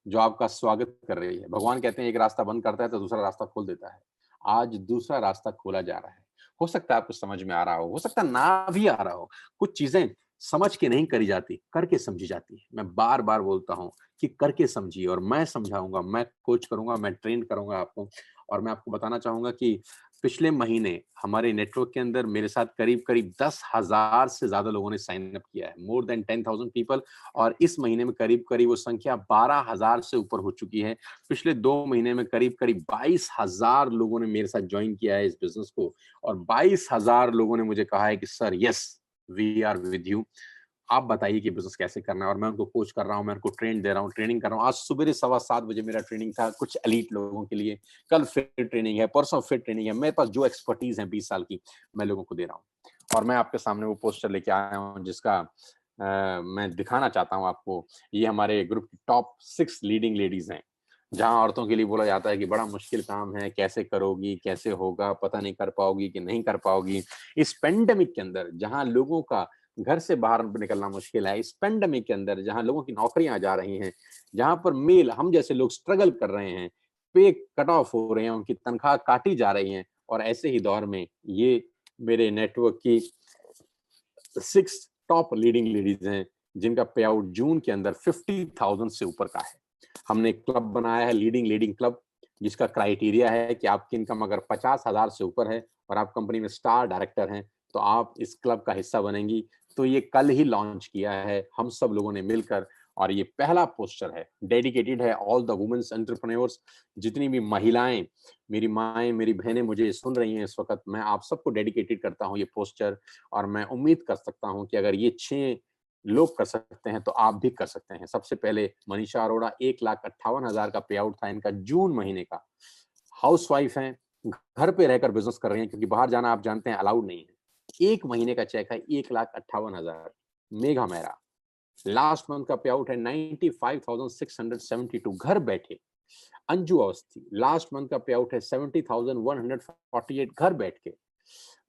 जो आपका स्वागत कर रही है। भगवान कहते हैं एक रास्ता बंद करता है तो दूसरा रास्ता खोल देता है। आज दूसरा रास्ता खोला जा रहा है। हो सकता है आपको समझ में आ रहा हो सकता है ना भी आ रहा हो। कुछ चीजें समझ के नहीं करी जाती, करके समझी जाती है। मैं बार-बार बोलता हूँ कि करके समझिए और मैं समझाऊँगा, मैं कोच करूँगा, मैं ट्रेन करूँगा आपको। और मैं आपको बताना चाहूँगा कि पिछले महीने हमारे नेटवर्क के अंदर मेरे साथ करीब-करीब 10,000 से ज़्यादा लोगों ने साइन अप किया है, मोर देन 10,000 पीपल। और इस महीने में करीब-करीब वो संख्या 12,000 से ऊपर हो चुकी है। पिछले 2 महीने में करीब-करीब 22,000 लोगों ने मेरे साथ जॉइन किया है इस बिज़नेस को और 22,000 लोगों ने मुझे कहा है कि sir yes, we are with you. आप बताइए कि बिज़नेस कैसे करना है और मैं उनको कोच कर रहा हूँ, मैं उनको ट्रेन दे रहा हूँ, ट्रेनिंग कर रहा हूँ। आज सुबेरे 7:15 बजे मेरा ट्रेनिंग था कुछ एलीट लोगों के लिए। कल फिर ट्रेनिंग है, परसों फिर ट्रेनिंग है। मेरे पास जो एक्सपर्टीज़ है 20 साल की, मैं लोगों को दे रहा हूँ। और मैं आपके सामने वो पोस्टर लेके आया हूँ जिसका मैं दिखाना चाहता हूँ आपको। ये हमारे ग्रुप की टॉप 6 लीडिंग लेडीज़ हैं। जहाँ औरतों के लिए बोला जाता है कि बड़ा मुश्किल काम है, कैसे करोगी, कैसे होगा, पता नहीं कर पाओगी कि नहीं कर पाओगी। इस पैंडेमिक के अंदर जहाँ लोगों का घर से बाहर निकलना मुश्किल है, इस पैंडेमिक के अंदर जहाँ लोगों की नौकरियां जा रही हैं, जहाँ पर मेल हम जैसे लोग स्ट्रगल कर रहे हैं, पे कट ऑफ हो रहे हैं, उनकी तनख्वाह काटी जा रही है। और ऐसे ही दौर में ये मेरे नेटवर्क की 6 टॉप लीडिंग लेडीज हैं जिनका पे आउट जून के अंदर 50,000 से ऊपर का है। हमने एक क्लब बनाया है, लीडिंग लीडिंग क्लब, जिसका क्राइटेरिया है कि आपकी इनकम अगर 50,000 से ऊपर है और आप कंपनी में स्टार डायरेक्टर हैं तो आप इस क्लब का हिस्सा बनेंगी। तो ये कल ही लॉन्च किया है हम सब लोगों ने मिलकर और ये पहला पोस्टर है, डेडिकेटेड है ऑल द वुमेन्स एंटरप्रेन्योर्स। जितनी भी महिलाएं, मेरी माएँ, मेरी बहनें मुझे सुन रही हैं इस वक्त, मैं आप सबको डेडिकेटेड करता हूँ ये पोस्टर। और मैं उम्मीद कर सकता हूँ कि अगर ये 6 लोग कर सकते हैं तो आप भी कर सकते हैं। सबसे पहले मनीषा अरोड़ा, 1,58,000 का पे आउट था इनका जून महीने का। हाउसवाइफ हैं, घर पे रहकर बिज़नेस कर रही हैं क्योंकि बाहर जाना आप जानते हैं अलाउड नहीं है। 1 महीने का चेक है 1,58,000। मेघा मेहरा, लास्ट मंथ का पे आउट है 95,672 घर बैठे। अंजू अवस्थी, लास्ट मंथ का पे आउट है 70,148 घर बैठ के।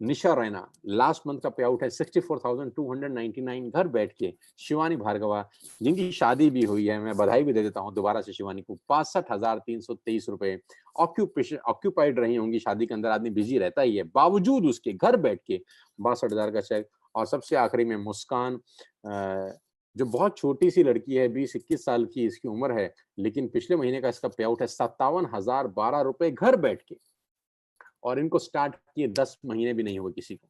निशा रैना, लास्ट मंथ का पे आउट है 64,299 घर बैठ के। शिवानी भार्गवा, जिनकी शादी भी हुई है, मैं बधाई भी दे देता हूँ दोबारा से शिवानी को, 65,323 रुपए। ऑक्यूपाइड रही होंगी, शादी के अंदर आदमी बिजी रहता ही है, बावजूद उसके घर बैठ के 62,000 का चेक। और सबसे आखिरी में मुस्कान, जो बहुत छोटी सी लड़की है, 20-21 साल की इसकी उम्र है, लेकिन पिछले महीने का इसका पे आउट है 57,012 रुपए घर बैठ के। और इनको स्टार्ट किए 10 महीने भी नहीं हुए किसी को।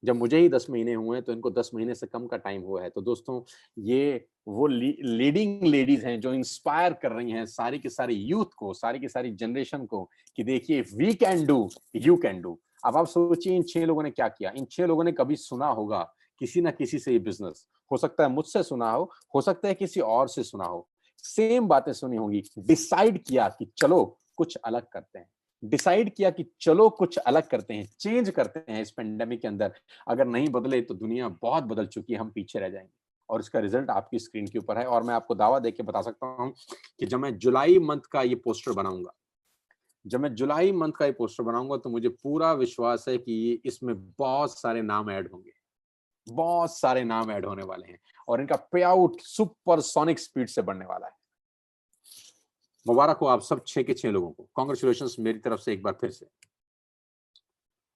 जब मुझे ही 10 महीने हुए हैं तो इनको 10 महीने से कम का टाइम हुआ है। तो दोस्तों, ये वो लीडिंग लेडीज हैं जो इंस्पायर कर रही हैं सारी की सारी यूथ को, सारी की सारी जनरेशन को कि देखिए we can do, you can do. अब आप सोचिए इन 6 लोगों ने क्या किया। इन 6 लोगों ने कभी सुना होगा किसी ना किसी से ये बिजनेस, हो सकता है मुझसे सुना हो सकता है किसी और से सुना हो, सेम बातें सुनी होंगी। डिसाइड किया कि चलो कुछ अलग करते हैं, डिसाइड किया कि चलो कुछ अलग करते हैं, चेंज करते हैं इस पेंडेमिक के अंदर। अगर नहीं बदले तो दुनिया बहुत बदल चुकी है, हम पीछे रह जाएंगे। और इसका रिजल्ट आपकी स्क्रीन के ऊपर है। और मैं आपको दावा देके बता सकता हूं कि जब मैं जुलाई मंथ का ये पोस्टर बनाऊंगा, तो मुझे पूरा विश्वास है कि इसमें बहुत सारे नाम ऐड होंगे, बहुत सारे नाम ऐड होने वाले हैं और इनका पे आउट सुपरसोनिक स्पीड से बढ़ने वाला है। मुबारक हो आप सब 6 के 6 लोगों को, कांग्रेचुलेशंस मेरी तरफ से एक बार फिर से।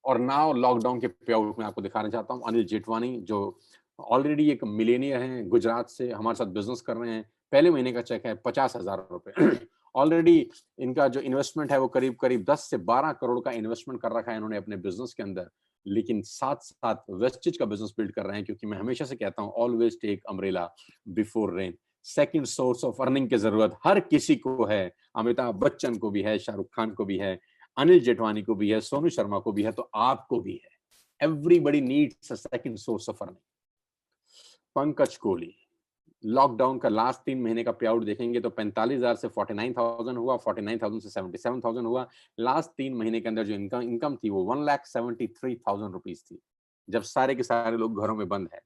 और नाउ लॉकडाउन के पे आउट में आपको दिखाना चाहता हूं अनिल जेठवानी, जो ऑलरेडी एक मिलेनियर हैं, गुजरात से हमारे साथ बिजनेस कर रहे हैं। पहले महीने का चेक है 50,000 रुपए। ऑलरेडी इनका जो इन्वेस्टमेंट है वो करीब करीब 10 से 12 करोड़ का इन्वेस्टमेंट कर रखा है इन्होंने अपने बिजनेस के अंदर। लेकिन साथ साथ वेस्टेज का बिजनेस बिल्ड कर रहे हैं, क्योंकि मैं हमेशा से कहता हूं always take umbrella before rain. Second source of earning की जरूरत हर किसी को है। अमिताभ बच्चन को भी है, शाहरुख खान को भी है, अनिल जेठवानी को भी है, सोनू शर्मा को भी है, तो आपको भी है। Everybody needs a second source of earning. Pankaj Kohli, lockdown का लास्ट 3 महीने का पे आउट देखेंगे तो 45,000 से 49,000 हुआ, 49,000 से 77,000 हुआ। लास्ट 3 महीने के अंदर जो इनकम थी वो 1,73,000 रुपीज थी, जब सारे के सारे लोग घरों में बंद है।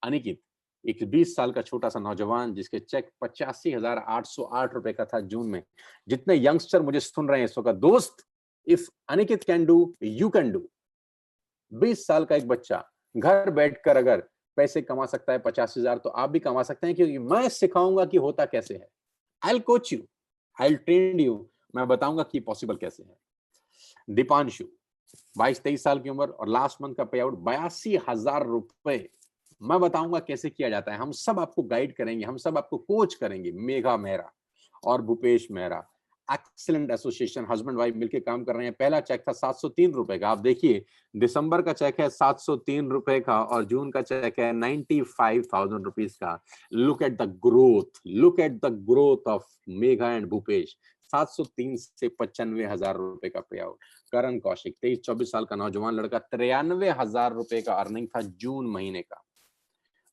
अनिकित, एक 20 साल का छोटा सा नौजवान जिसके चेक 85,808 रुपए का था जून में। जितने यंगस्टर मुझे सुन रहे हैं इस वक्त, दोस्त, if Ankit can do, you can do. 20 साल का एक बच्चा घर बैठकर अगर पैसे कमा सकता है 50,000, तो आप भी कमा सकते हैं, क्योंकि मैं सिखाऊंगा कि होता कैसे है। आई will coach you, I will train you, मैं बताऊंगा कि पॉसिबल कैसे है। दीपांशु 22-23 साल की उम्र और लास्ट मंथ का पे आउट 82,000 रुपए। मैं बताऊंगा कैसे किया जाता है, हम सब आपको गाइड करेंगे, हम सब आपको कोच करेंगे। मेघा मेहरा और Bhupesh Mehra, excellent association, husband wife मिलकर काम कर रहे हैं। पहला चेक था 703 रुपए का, आप देखिए दिसंबर का चेक है 703 रुपए का और जून का चेक है 95,000 रुपीज का। Look at the growth, look at the growth of Megha and Bhupesh. 703 से 95,000 रुपए का पे आउट। करण कौशिक 23-24 साल का नौजवान लड़का, 93,000 रुपए का अर्निंग था जून महीने का।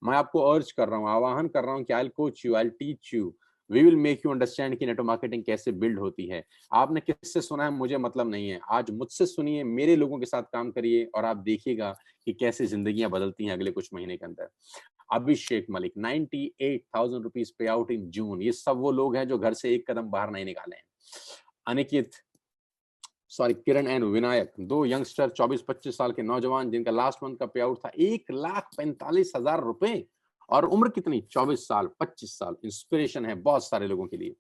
मैं आपको अर्ज कर रहा हूं, आह्वान कर रहा हूं कि I will coach you, I will teach you, we will make you understand कि नेटवर्क मार्केटिंग कैसे बिल्ड होती है। आपने किससे सुना है मुझे मतलब नहीं है, आज मुझसे सुनिए, मेरे लोगों के साथ काम करिए और आप देखिएगा कि कैसे जिंदगियां बदलती हैं अगले कुछ महीने के अंदर। अभिषेक मलिक 98,000 रुपीज पे आउट इन जून। ये सब वो लोग हैं जो घर से एक कदम बाहर नहीं निकाले हैं। अनिकेत किरण एंड विनायक, दो यंगस्टर 24-25 साल के नौजवान जिनका लास्ट मंथ का पे आउट था 1,45,000 रुपए और उम्र कितनी, 24 साल 25 साल। इंस्पिरेशन है बहुत सारे लोगों के लिए।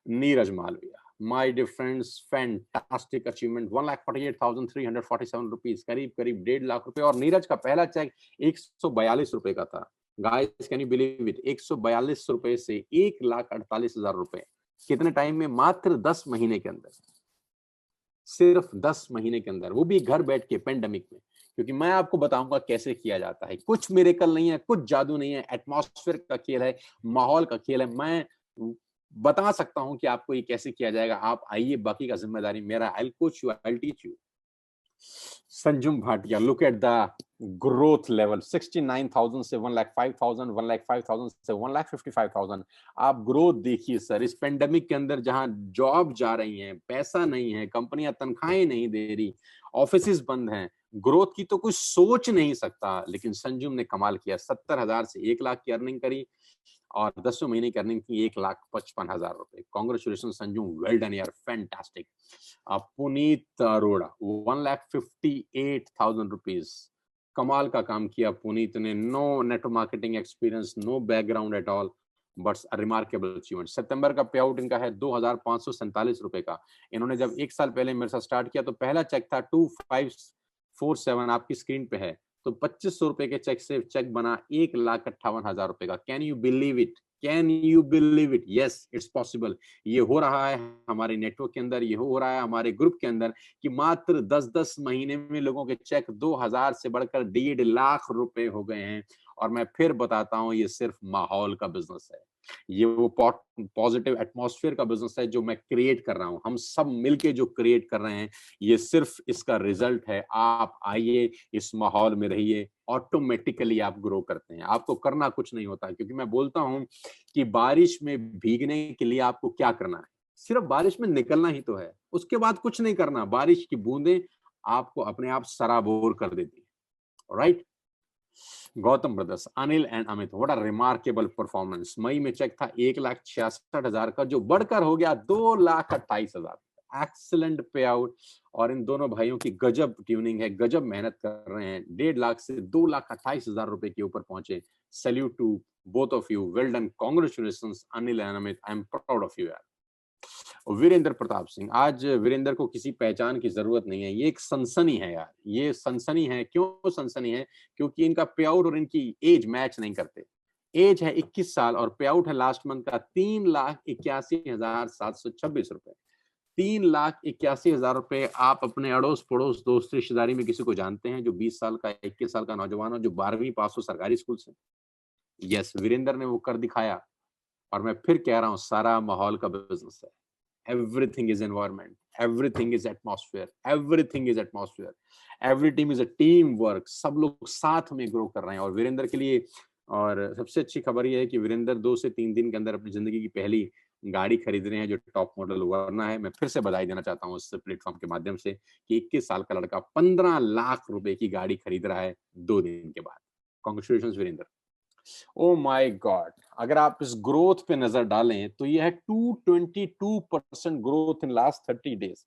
Neeraj Malviya, my dear friends, fantastic achievement, 1,48,347 rupees, करीब करीब 1.5 लाख रुपए। और नीरज का पहला चेक 142 रुपए का था। Guys can you believe it, 142 रुपए से 1,48,000 रुपए। कितने टाइम में, मात्र 10 महीने के अंदर, सिर्फ 10 महीने के अंदर, वो भी घर बैठ के पेंडेमिक में। क्योंकि मैं आपको बताऊंगा कैसे किया जाता है, कुछ मिरेकल नहीं है, कुछ जादू नहीं है, एटमॉस्फेयर का खेल है, माहौल का खेल है। मैं बता सकता हूं कि आपको ये कैसे किया जाएगा, आप आइए, बाकी का जिम्मेदारी मेरा। I will coach you, I will teach you. Sanjum Bhatia, look at the growth level, 69,000 से 1,05,000, 1,05,000 से 1,55,000। आप ग्रोथ देखिए सर, इस पेंडेमिक के अंदर जहां जॉब जा रही हैं, पैसा नहीं है, कंपनियां तनख्वाहें नहीं दे रही, ऑफिसेज बंद हैं, ग्रोथ की तो कुछ सोच नहीं सकता। लेकिन संजुम ने कमाल किया, 70,000 से 1 लाख की अर्निंग करी और 10 महीने की अर्निंग की 1,55,000 रुपए। कॉन्ग्रेचुलेशन संजुम, वेल डन यार, फैंटास्टिक। पुनीत अरोड़ा 1,58,000 रुपीज, कमाल का काम किया पुनीत ने। No network marketing experience, no background at all, but remarkable achievement. सितंबर का पे आउट इनका है 2,547 रुपए का। इन्होंने जब 1 साल पहले मेरे साथ स्टार्ट किया तो पहला चेक था 2,547, आपकी स्क्रीन पे है। तो 2,500 रुपए के चेक से चेक बना 1,58,000 रुपए का। Can you believe it, can you believe it? Yes, it's possible. ये हो रहा है हमारे नेटवर्क के अंदर, ये हो रहा है हमारे ग्रुप के अंदर कि मात्र 10-10 महीने में लोगों के चेक 2,000 से बढ़कर 1.5 लाख रुपए हो गए हैं। और मैं फिर बताता हूं, ये सिर्फ माहौल का बिजनेस है, ये वो पॉजिटिव एटमॉस्फेयर का बिजनेस है जो मैं क्रिएट कर रहा हूं, हम सब मिलके जो क्रिएट कर रहे हैं, ये सिर्फ इसका रिजल्ट है। आप आइए, इस माहौल में रहिए, ऑटोमेटिकली आप ग्रो करते हैं, आपको करना कुछ नहीं होता। क्योंकि मैं बोलता हूं कि बारिश में भीगने के लिए आपको क्या करना है, सिर्फ बारिश में निकलना ही तो है, उसके बाद कुछ नहीं करना। बारिश की बूंदें आपको अपने आप सराबोर कर देती है, right? Gautam brothers, Anil and Amit, what a remarkable performance. मई में चेक था 1,66,000 का, जो बढ़कर हो गया 2,28,000। एक्सीलेंट पे आउट। और इन दोनों भाइयों की गजब ट्यूनिंग है, गजब मेहनत कर रहे हैं, 1.5 लाख से 2,28,000 रुपए के ऊपर पहुंचे। Salute to both of you, well done, congratulations Anil and Amit, I am proud of you यार। वीरेंद्र प्रताप सिंह, आज वीरेंद्र को किसी पहचान की जरूरत नहीं है, ये एक सनसनी है यार, ये सनसनी है। क्यों सनसनी है? क्योंकि इनका पे आउट और इनकी एज मैच नहीं करते। एज है 21 साल और पे आउट है लास्ट मंथ का 3,81,726 रुपए। 3,81,000 रुपए। आप अपने अड़ोस पड़ोस, दोस्त रिश्तेदारी में किसी को जानते हैं जो 20 साल का, 21 साल का नौजवान हो, जो 12वीं पास हो सरकारी स्कूल से? यस, वीरेंद्र ने वो कर दिखाया। और मैं फिर कह रहा हूं, सारा माहौल का बिजनेस है। Everything is environment, everything is atmosphere, everything is atmosphere, every team is a team work। सब लोग साथ में ग्रो कर रहे हैं। और वीरेंद्र के लिए, और सबसे अच्छी खबर यह है कि वीरेंद्र 2 से 3 दिन के अंदर अपनी जिंदगी की पहली गाड़ी खरीद रहे हैं जो टॉप मॉडल वरना है। मैं फिर से बधाई देना चाहता हूँ इस प्लेटफॉर्म के माध्यम से कि 21 साल का लड़का 15 लाख रुपए की गाड़ी खरीद रहा है 2 दिन के बाद। Congratulation Virendra. Oh my God, अगर आप इस ग्रोथ पे नजर डालें तो यह है 222% growth in last 30 days.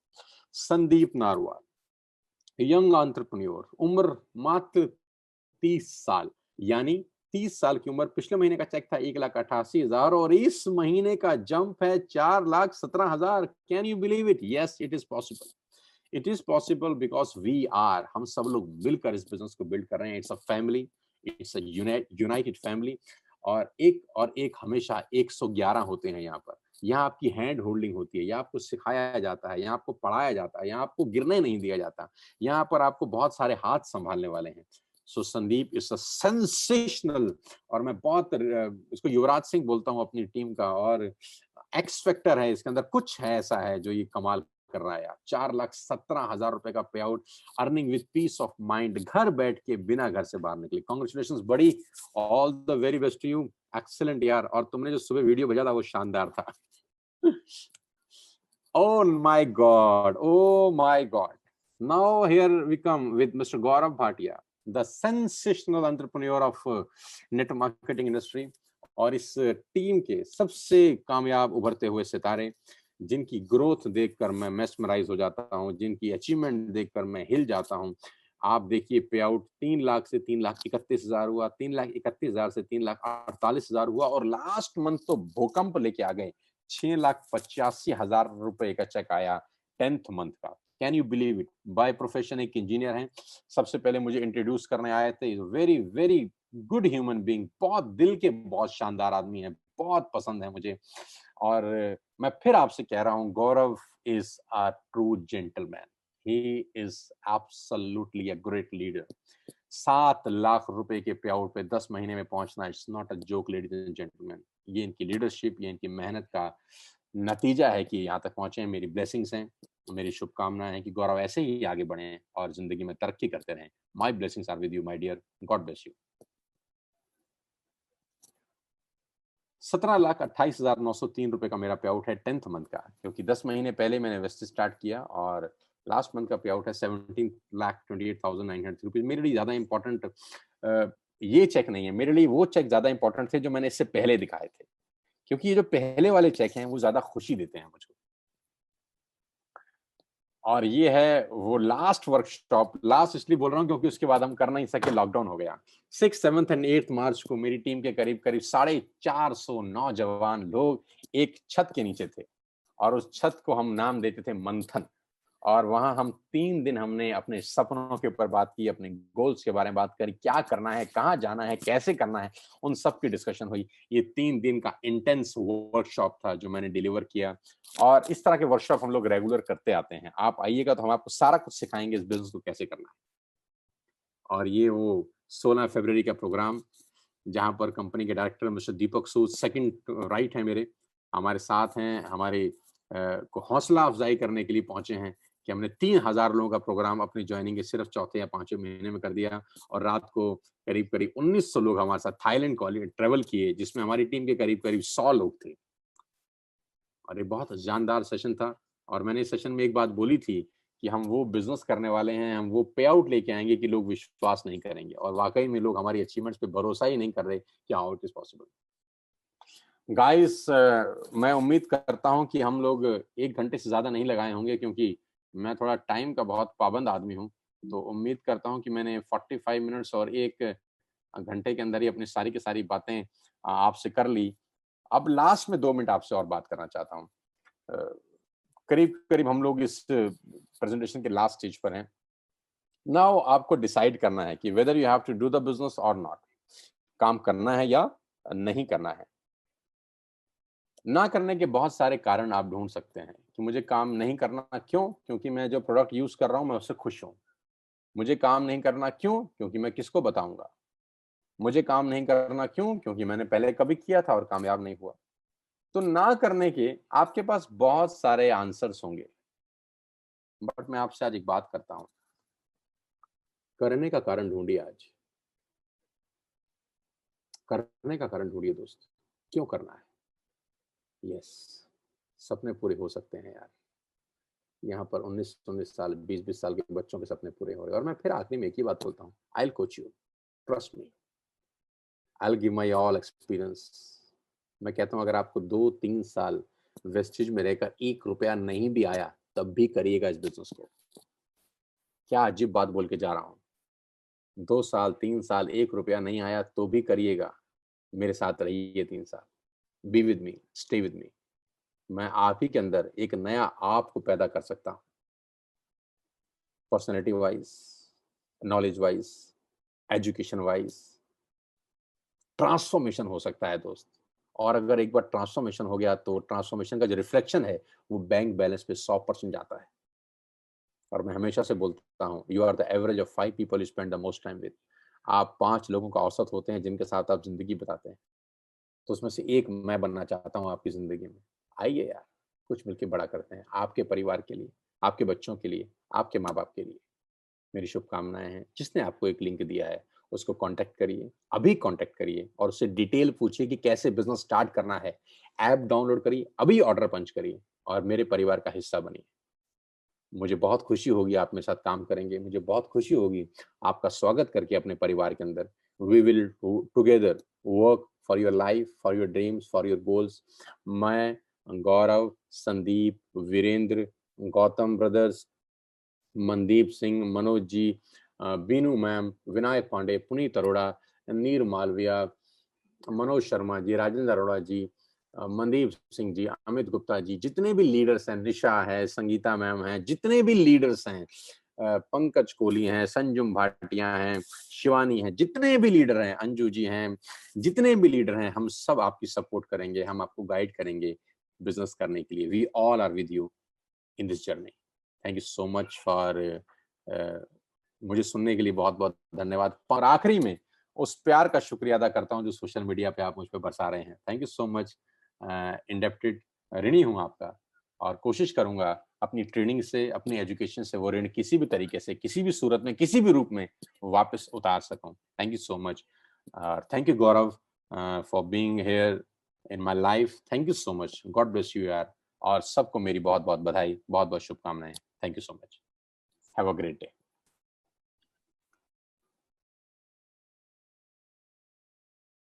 Sandeep narwhal, young entrepreneur, उम्र मात्र 30 साल, यानी 30 साल की उम्र। पिछले महीने का चेक था 1,88,000 और इस महीने का जंप है 4,17,000। Can you believe it? Yes, it is possible. It is possible because we are, हम सब लोग मिलकर इस बिजनेस को बिल्ड कर रहे हैं। It's a family, it's a United family. और एक हमेशा 111 होते हैं यहाँ पर। यहाँ आपकी हैंड होल्डिंग होती है, यहाँ आपको सिखाया जाता है, यहाँ आपको पढ़ाया जाता है, यहाँ आपको गिरने नहीं दिया जाता। यहाँ पर आपको बहुत सारे हाथ संभालने वाले हैं। सो संदीप इज अ सेंसेशनल, और मैं बहुत इसको युवराज सिंह बोलता हूँ अपनी टीम का, और एक्स फैक्टर है इसके अंदर, कुछ है ऐसा है जो ये कमाल कर रहा है यार। 4,17,000 रुपए का pay out, earning with piece of mind, घर बैठ के बिना घर से बाहर निकले। कॉन्ग्रेचुलेशन बड़ी, all the very best to you. Excellent यार, और तुमने जो सुबह वीडियो भेजा था वो शानदार था। Oh my God. Oh my God. Now here we come with Mr. Gaurav Bhatia, the sensational entrepreneur of network marketing industry, और इस टीम के सबसे कामयाब उभरते हुए सितारे, जिनकी ग्रोथ देखकर मैं मेस्मराइज हो जाता हूं, जिनकी अचीवमेंट देखकर मैं हिल जाता हूं। आप देखिए, पे आउट 3 लाख से 3,31,000 हुआ, 3,31,000 से 3,48,000 हुआ, और लास्ट मंथ तो भूकंप लेके आ गए। 6,85,000 रुपए का चेक आया 10th मंथ का। Can you believe it? By profession एक इंजीनियर हैं। सबसे पहले मुझे इंट्रोड्यूस करने आए थे। Very very good human being, बहुत दिल के बहुत शानदार आदमी है, बहुत पसंद है मुझे। और मैं फिर आपसे कह रहा हूं, Gaurav is a true gentleman. He is absolutely a great leader. 7 lakh रुपए के पे आउट पे 10 महीने में पहुंचना, it's not a joke ladies and gentleman. ये इनकी लीडरशिप, ये इनकी मेहनत का नतीजा है कि यहाँ तक पहुंचे हैं। मेरी ब्लेसिंग्स हैं, मेरी शुभकामनाएं हैं कि गौरव ऐसे ही आगे बढ़े और जिंदगी में तरक्की करते रहें। My blessings are with you my dear, God bless you. 17,28,903 रुपए का मेरा पे आउट है 10th मंथ का, क्योंकि 10 महीने पहले मैंने वेस्ट स्टार्ट किया, और लास्ट मंथ का पे आउट है 17,28,900 रुपीज। मेरे लिए ज्यादा इंपॉर्टेंट ये चेक नहीं है, मेरे लिए वो चेक ज्यादा इंपॉर्टेंट थे जो मैंने इससे पहले दिखाए थे, क्योंकि ये जो पहले वाले चेक हैं वो ज्यादा खुशी देते हैं मुझको। और ये है वो लास्ट वर्कशॉप, लास्ट इसलिए बोल रहा हूँ क्योंकि उसके बाद हम कर नहीं सके, लॉकडाउन हो गया। 6, 7 एंड 8 मार्च को मेरी टीम के करीब करीब 450 नौजवान लोग एक छत के नीचे थे, और उस छत को हम नाम देते थे मंथन। और वहां हम 3 दिन हमने अपने सपनों के ऊपर बात की, अपने गोल्स के बारे में बात करी, क्या करना है, कहाँ जाना है, कैसे करना है, उन सब की डिस्कशन हुई। ये 3 दिन का इंटेंस वर्कशॉप था जो मैंने डिलीवर किया, और इस तरह के वर्कशॉप हम लोग रेगुलर करते आते हैं। आप आइएगा तो हम आपको सारा कुछ सिखाएंगे इस बिजनेस को कैसे करना है। और ये वो 16 फरवरी का प्रोग्राम, जहां पर कंपनी के डायरेक्टर मिस्टर दीपक सूद सेकंड राइट है मेरे, हमारे साथ हैं, हमारे को हौसला अफजाई करने के लिए पहुंचे हैं कि हमने 3,000 लोगों का प्रोग्राम अपनी ज्वाइनिंग के सिर्फ चौथे या 5वें महीने में कर दिया। और रात को करीब करीब 1900 लोग हमारे साथ थाईलैंड को ट्रेवल किए, जिसमें हमारी टीम के करीब करीब 100 लोग थे, और ये बहुत जानदार सेशन था। और मैंने इस सेशन में एक बात बोली थी कि हम वो बिजनेस करने वाले हैं, हम वो पे आउट लेके आएंगे कि लोग विश्वास नहीं करेंगे, और वाकई में लोग हमारी अचीवमेंट्स पे भरोसा ही नहीं कर रहे कि how it is possible. Guys, मैं उम्मीद करता हूं कि हम लोग 1 घंटे से ज्यादा नहीं लगाए होंगे, क्योंकि मैं थोड़ा टाइम का बहुत पाबंद आदमी हूं। तो उम्मीद करता हूं कि मैंने 45 मिनट्स और 1 घंटे के अंदर ही अपनी सारी की सारी बातें आपसे कर ली। अब लास्ट में 2 मिनट आपसे और बात करना चाहता हूं। करीब करीब हम लोग इस प्रेजेंटेशन के लास्ट स्टेज पर हैं। नाउ आपको डिसाइड करना है कि whether you have to do the business और नॉट। काम करना है या नहीं करना है। ना करने के बहुत सारे कारण आप ढूंढ सकते हैं कि मुझे काम नहीं करना क्यों, क्योंकि मैं जो प्रोडक्ट यूज कर रहा हूं मैं उससे खुश हूं। मुझे काम नहीं करना क्यों, क्योंकि मैं किसको बताऊंगा। मुझे काम नहीं करना क्यों, क्योंकि मैंने पहले कभी किया था और कामयाब नहीं हुआ। तो ना करने के आपके पास बहुत सारे आंसर्स होंगे, बट मैं आपसे आज एक बात करता हूं, करने का कारण ढूंढिए। आज करने का कारण ढूंढिए दोस्त, क्यों करना है। यस, सपने पूरे हो सकते हैं यार। यहाँ पर 19-19 साल, 20-20 साल के बच्चों के सपने पूरे हो रहे हैं। और मैं फिर आखिरी में एक ही बात बोलता हूँ, आई will coach you, trust me, I will give my all experience. मैं कहता हूँ अगर आपको 2-3 साल वेस्टेज में रहकर 1 रुपया नहीं भी आया, तब भी करिएगा इस बिजनेस को। क्या अजीब बात बोल के जा रहा हूँ। 2 साल, 3 साल, 1 रुपया नहीं आया तो भी करिएगा। मेरे साथ रहिए 3 साल। Be with me, stay with me. मैं आप ही के अंदर एक नया आप को पैदा कर सकता हूँ। Personality wise, knowledge wise, education wise transformation हो सकता है दोस्त। और अगर एक बार ट्रांसफॉर्मेशन हो गया तो ट्रांसफॉर्मेशन का जो रिफ्लेक्शन है वो बैंक बैलेंस पे 100% जाता है। और मैं हमेशा से बोलता हूँ, you are the average of 5 people you spend the most time with. आप 5 लोगों का औसत होते हैं जिनके साथ आप ज़िंदगी बिताते हैं। तो उसमें से एक मैं बनना चाहता हूँ आपकी ज़िंदगी में। आइए यार, कुछ मिलके बड़ा करते हैं, आपके परिवार के लिए, आपके बच्चों के लिए, आपके माँ-बाप के लिए। मेरी शुभकामनाएँ हैं। जिसने आपको एक लिंक दिया है, उसको कॉन्टैक्ट करिए, अभी कॉन्टैक्ट करिए और उससे डिटेल पूछिए कि कैसे बिज़नेस स्टार्ट करना है। ऐप डाउनलोड करिए, अभी ऑर्डर पंच करिए और मेरे परिवार का हिस्सा बनिए। मुझे बहुत खुशी होगी आप मेरे साथ काम करेंगे, मुझे बहुत खुशी होगी आपका स्वागत करके अपने परिवार के अंदर। We will together work for your life, for your dreams, for your goals. मैं, गौरव, संदीप, वीरेंद्र, गौतम ब्रदर्स, मनदीप सिंह, मनोज जी, बीनू मैम, विनायक पांडे, पुनीत अरोड़ा, नीर मालविया, मनोज शर्मा जी, राजेंद्र अरोड़ा जी, मनदीप सिंह जी, अमित गुप्ता जी, जितने भी लीडर्स हैं, निशा है, संगीता मैम है, जितने भी लीडर्स हैं, पंकज कोहली हैं, संजुम भाटिया हैं, शिवानी है, जितने भी लीडर हैं, अंजू जी हैं, जितने भी लीडर हैं, हम सब आपकी सपोर्ट करेंगे, हम आपको गाइड करेंगे बिजनेस करने के लिए। We all are with you in this journey. Thank you so much for मुझे सुनने के लिए बहुत-बहुत धन्यवाद। और आखिरी में उस प्यार का शुक्रिया अदा करता हूँ जो सोशल मीडिया पे आप मुझ पे बरसा रहे हैं। Thank you so much. Indebted ऋणी हूँ आपका और कोशिश करूँगा अपनी ट्रेनिंग से, अपनी एजुकेशन से वो ऋण किसी भी तरीके से, किसी भी सूरत में, किसी भी रूप में वापस उतार सकूँ। Thank you so much. Thank you Gaurav for being here in my life. Thank you so much. God bless you यार। और सबको मेरी बहुत-बहुत बधाई, बहुत-बहुत शुभकामनाएँ। Thank you so much. Have a great day.